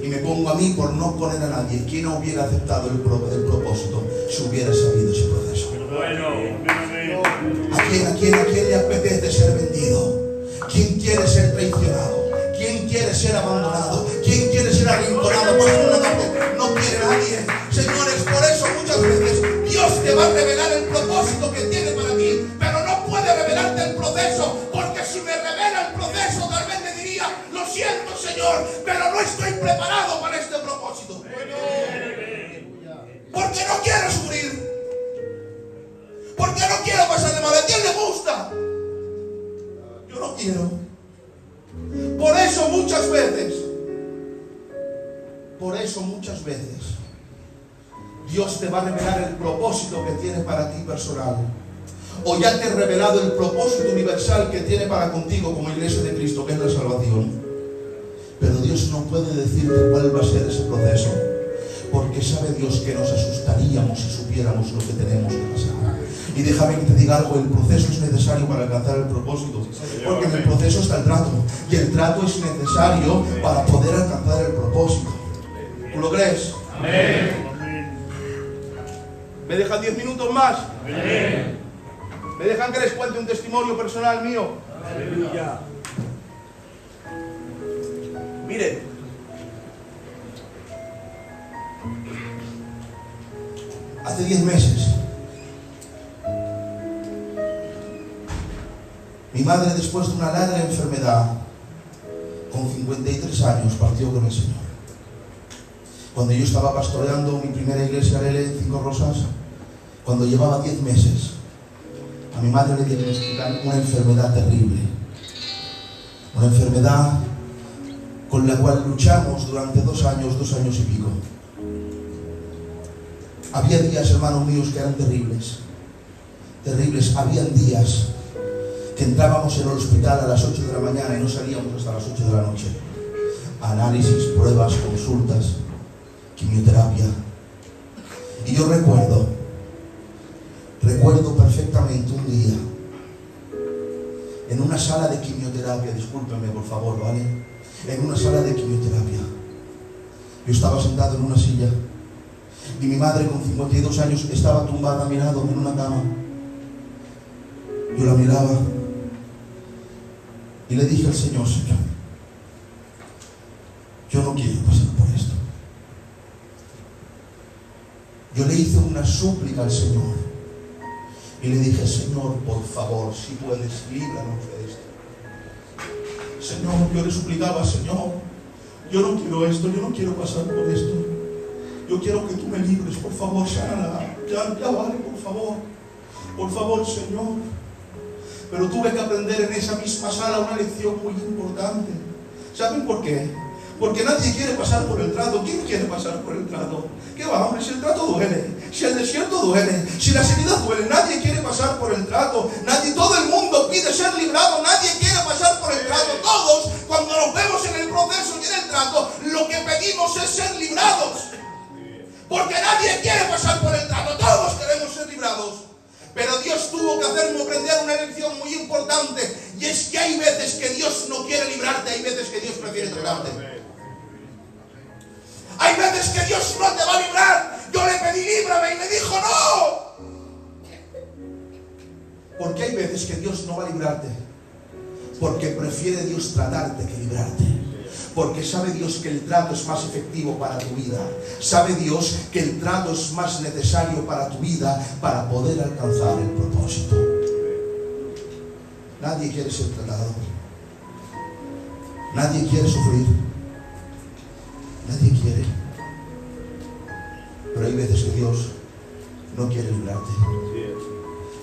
[SPEAKER 1] y me pongo a mí por no poner a nadie: ¿quién no hubiera aceptado el propósito si hubiera sabido ese proceso? ¿A quién le apetece ser vendido? ¿Quién quiere ser traicionado? ¿Quién quiere ser abandonado? ¿Quién quiere ser arrinconado por una parte? No quiere nadie. Señores, por eso muchas veces Dios te va a revelar el propósito que tiene para ti, pero no puede revelarte el proceso, porque si me revela el proceso, tal vez me diría: lo siento, Señor, pero no estoy preparado para este propósito. Porque no quiero sufrir. Porque no quiero pasar de mal. ¿A quién le gusta? Yo no quiero. Por eso muchas veces, Dios te va a revelar el propósito que tiene para ti personal. O ya te ha revelado el propósito universal que tiene para contigo como iglesia de Cristo, que es la salvación. Pero Dios no puede decirte cuál va a ser ese proceso, porque sabe Dios que nos asustaríamos si supiéramos lo que tenemos que pasar. Y déjame que te diga algo: el proceso es necesario para alcanzar el propósito, porque en el proceso está el trato, y el trato es necesario para poder alcanzar el propósito. ¿Tú lo crees?
[SPEAKER 2] Amén.
[SPEAKER 1] ¿Me dejan 10 minutos más?
[SPEAKER 2] Amén.
[SPEAKER 1] ¿Me dejan que les cuente un testimonio personal mío?
[SPEAKER 2] Aleluya.
[SPEAKER 1] Miren, hace 10 meses mi madre, después de una larga enfermedad, con 53 años, partió con el Señor. Cuando yo estaba pastoreando mi primera iglesia, Lele, en 5 Rosas, cuando llevaba 10 meses, a mi madre le diagnosticaron una enfermedad terrible. Una enfermedad con la cual luchamos durante 2 años y pico. Había días, hermanos míos, que eran terribles. Terribles. Habían días que entrábamos en el hospital a las 8 de la mañana y no salíamos hasta las 8 de la noche. Análisis, pruebas, consultas, quimioterapia. Y yo recuerdo perfectamente un día en una sala de quimioterapia, discúlpenme por favor, ¿vale? En una sala de quimioterapia. Yo estaba sentado en una silla y mi madre, con 52 años, estaba tumbada a mi lado en una cama. Yo la miraba y le dije al Señor: Señor, yo no quiero pasar por esto. Yo le hice una súplica al Señor y le dije: Señor, por favor, si puedes, líbranos de esto. Señor, yo le suplicaba: Señor, yo no quiero esto, yo no quiero pasar por esto. Yo quiero que tú me libres, por favor, sánala. Ya vale, por favor, Señor. Pero tuve que aprender en esa misma sala una lección muy importante. ¿Saben por qué? Porque nadie quiere pasar por el trato. ¿Quién quiere pasar por el trato? ¿Qué va, hombre? Si el trato duele, si el desierto duele, si las heridas duelen, nadie quiere pasar por el trato. Todo el mundo pide ser librado, nadie quiere pasar por el trato. Todos, cuando nos vemos en el proceso y en el trato, lo que pedimos es ser librados. Porque nadie quiere pasar por el trato, todos queremos ser librados. Pero Dios tuvo que hacerme aprender una lección muy importante, y es que hay veces que Dios no quiere librarte, hay veces que Dios prefiere tratarte. Hay veces que Dios no te va a librar. Yo le pedí: líbrame, y me dijo: no. Porque hay veces que Dios no va a librarte, porque prefiere Dios tratarte que librarte. Porque sabe Dios que el trato es más efectivo para tu vida. Sabe Dios que el trato es más necesario para tu vida para poder alcanzar el propósito. Nadie quiere ser tratado. Nadie quiere sufrir. Nadie quiere. Pero hay veces que Dios no quiere librarte,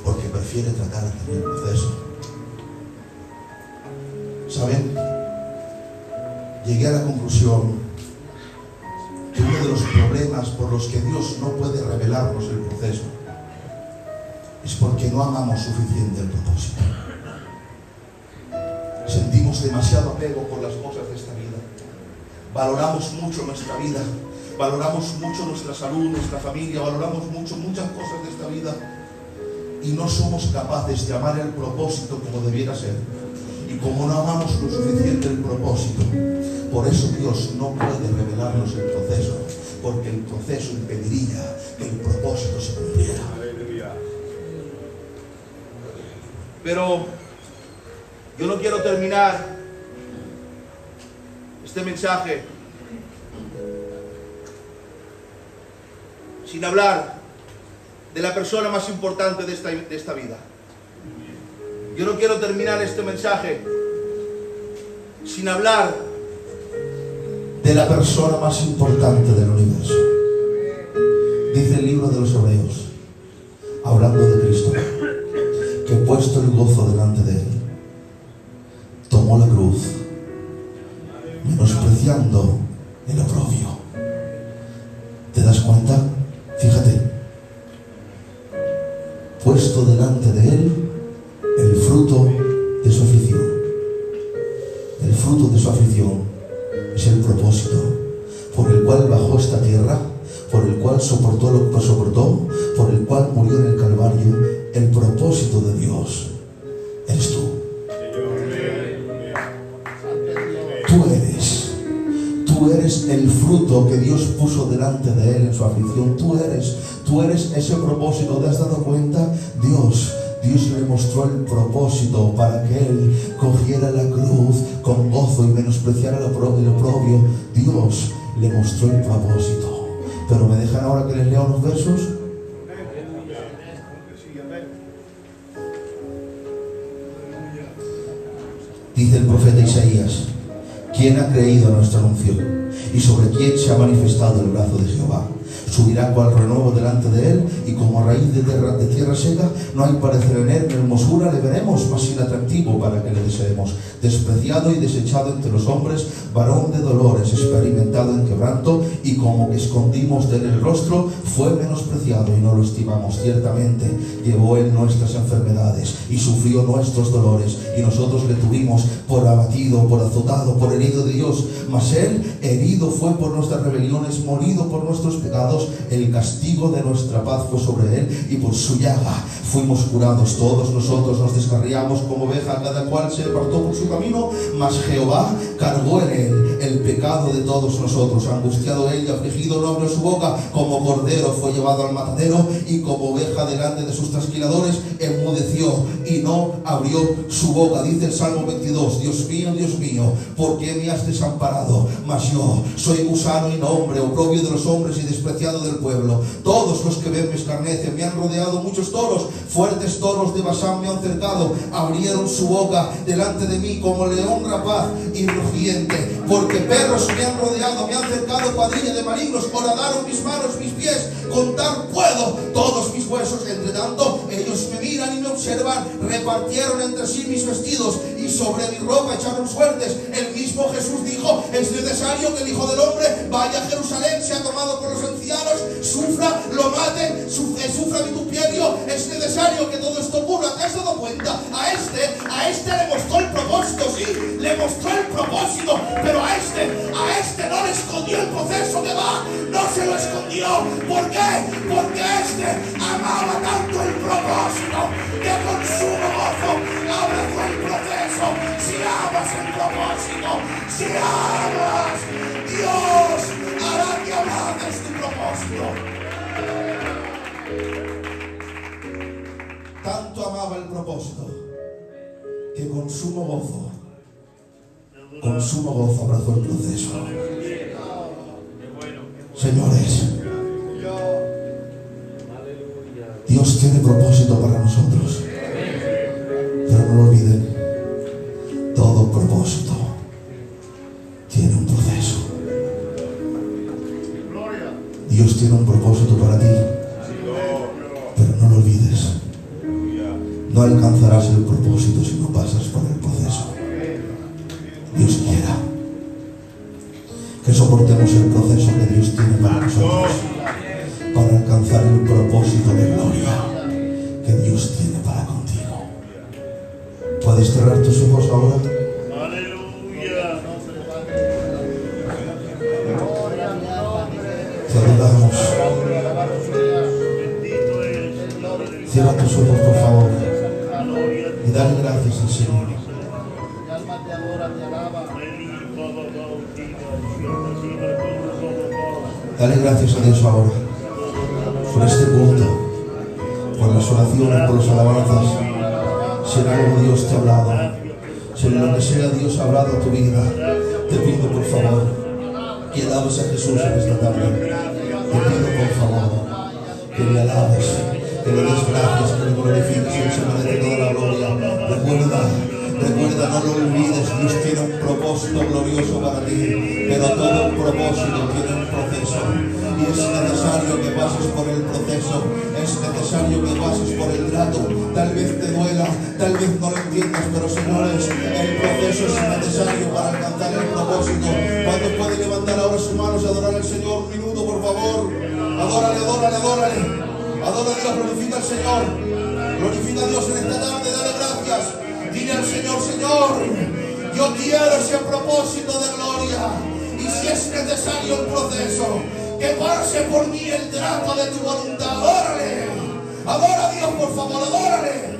[SPEAKER 1] porque prefiere tratarte en el proceso. ¿Saben?
[SPEAKER 6] llegué a la conclusión que uno de los problemas por los que Dios no puede revelarnos el proceso es porque no amamos suficiente el propósito. Sentimos demasiado apego por las cosas de esta vida. Valoramos mucho nuestra vida, valoramos mucho nuestra salud, nuestra familia, valoramos mucho muchas cosas de esta vida y no somos capaces de amar el propósito como debiera ser. Y como no amamos lo suficiente el propósito, por eso Dios no puede revelarnos el proceso, porque el proceso impediría que el propósito se cumpliera. Pero yo no quiero terminar este mensaje sin hablar de la persona más importante de esta vida. Yo no quiero terminar este mensaje sin hablar de la persona más importante del universo. Dice el libro de los Hebreos, hablando de Cristo, que puesto el gozo delante de él, tomó la cruz, menospreciando el oprobio. ¿Te das cuenta? Fíjate, puesto delante de él el fruto de su aflicción. El fruto de su aflicción es el propósito por el cual bajó esta tierra, por el cual soportó lo que soportó, por el cual murió en el Calvario. El propósito de Dios eres tú. Tú eres el fruto que Dios puso delante de él en su aflicción. Tú eres ese propósito. ¿Te has dado cuenta? Dios le mostró el propósito para que él cogiera la cruz con gozo y menospreciara el oprobio. Dios le mostró el propósito. Pero me dejan ahora que les lea unos versos. Dice el profeta Isaías: ¿quién ha creído a nuestro anuncio? ¿Y sobre quién se ha manifestado el brazo de Jehová? Subirá cual renuevo delante de él, y como raíz de tierra seca, no hay parecer en él, ni hermosura le veremos, mas sin atractivo para que le deseemos. Despreciado y desechado entre los hombres, varón de dolores, experimentado en quebranto, y como que escondimos de él el rostro, fue menospreciado y no lo estimamos. Ciertamente llevó él nuestras enfermedades y sufrió nuestros dolores, y nosotros le tuvimos por abatido, por azotado, por herido de Dios. Mas él herido fue por nuestras rebeliones, molido por nuestros pecados. El castigo de nuestra paz fue sobre él, y por su llaga fuimos curados. Todos nosotros nos descarriamos como oveja, cada cual se apartó por su camino, mas Jehová cargó en él el pecado de todos nosotros. Angustiado él y afligido, no abrió su boca. Como cordero fue llevado al matadero, y como oveja delante de sus trasquiladores enmudeció y no abrió su boca. Dice el Salmo 22: Dios mío, ¿por qué me has desamparado? Mas yo soy gusano y no hombre, oprobio de los hombres y despreciado del pueblo. Todos los que ven me escarnecen, me han rodeado muchos toros, fuertes toros de Basán me han cercado, abrieron su boca delante de mí como león rapaz y rugiente, porque perros me han rodeado, me han cercado cuadrilla de malignos, horadaron mis manos, mis pies, contar puedo todos mis huesos. Entre tanto ellos me miran y me observan, repartieron entre sí mis vestidos y sobre mi ropa echaron suertes. El mismo Jesús dijo: es necesario que el Hijo del Hombre vaya a Jerusalén, sea tomado por los ancianos, sufra, lo maten, sufra vituperio. Es necesario que todo esto ocurra. ¿Te has dado cuenta? A este le mostró el propósito, sí, le mostró el propósito, pero a este no le escondió el proceso que va, no se lo escondió. ¿Por qué? Porque este amaba tanto el propósito que con sumo gozo abrazó el proceso. Si amas el propósito, si amas, Dios hará que abraces tu propósito. Tanto amaba el propósito que con sumo gozo abrazó el proceso. Señores, Dios tiene propósito para nosotros, pero no lo olviden, todo propósito tiene un proceso. Dios tiene un propósito para ti, pero no lo olvides. No alcanzarás el propósito si no pasas por el proceso. Dios quiera que soportemos el proceso que Dios tiene para nosotros, para alcanzar el propósito de gloria que Dios tiene para contigo. ¿Puedes cerrar tus ojos ahora? Te adoramos. Cierra tus ojos, por favor, y dale gracias al Señor. Dale gracias a Dios ahora por este culto, por las oraciones, por las alabanzas. Si en algo Dios te ha hablado, si en lo que sea Dios ha hablado a tu vida, te pido por favor que alabes a Jesús en esta tarde. Te pido por favor que le alabes, que le des gracias, que le glorifiques, Él se merece toda la gloria. Recuerda, no lo olvides, Dios tiene un propósito glorioso para ti, pero todo propósito tiene un proceso, y es necesario que pases por el proceso, es necesario que pases por el trato. Tal vez te duela, tal vez no lo entiendas, pero señores, el proceso es necesario para alcanzar el propósito. ¿Cuántos pueden levantar ahora sus manos y adorar al Señor? Un minuto, por favor. Adórale. Adora a Dios, glorifica al Señor. Glorifica a Dios en esta tarde, dale gracias. Dile al Señor, Señor, yo quiero ese propósito de gloria. Y si es necesario el proceso, que pase por mí el trato de tu voluntad. Adórale. Adora a Dios, por favor, adórale.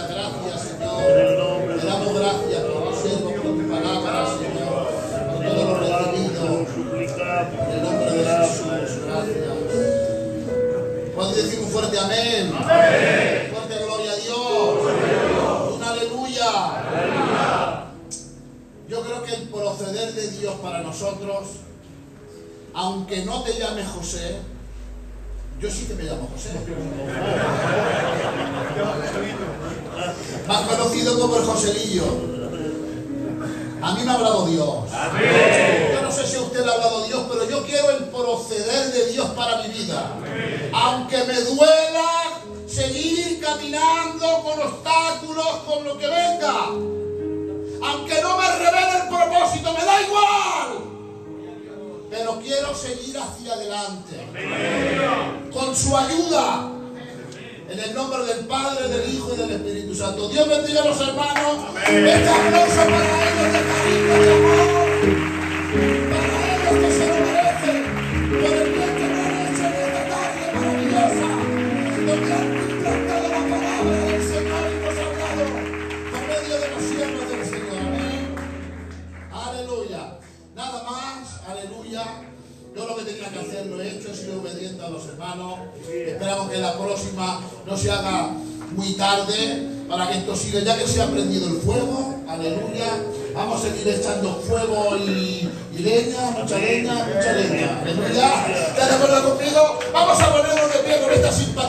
[SPEAKER 6] Gracias, Señor. Te damos gracias por los siervos, por tu palabra, Señor, por todo lo recibido. En el nombre de Jesús, gracias. ¿Puedes decir un fuerte amén? Amén. Fuerte gloria a Dios. Un aleluya. Yo creo que el proceder de Dios para nosotros, aunque no te llames José, yo sí que me llamo José. Más conocido como el Joselillo. A mí me ha hablado Dios. Yo no sé si a usted le ha hablado Dios, pero yo quiero el proceder de Dios para mi vida. Aunque me duela seguir caminando con obstáculos, con lo que venga. Aunque no me revele el propósito, me da igual. Pero quiero seguir hacia adelante. Con su ayuda. En el nombre del Padre, del Hijo y del Espíritu Santo. Dios bendiga a los hermanos. Este aplauso para ellos de cariño, de amor. Para ellos que se lo merecen. Por el bien que me han hecho en esta tarde maravillosa. Donde han implantado la palabra del Señor y nos ha hablado por medio de los siervos del Señor. Amén. Aleluya. Nada más. Aleluya. Yo lo que tenía que hacer lo he hecho, he sido obediente a los hermanos. Esperamos que la próxima no se haga muy tarde para que esto siga, ya que se ha prendido el fuego. Aleluya. Vamos a seguir echando fuego y leña, mucha leña. Aleluya. ¿Estás de acuerdo conmigo? Vamos a ponernos de pie con esta simpatía.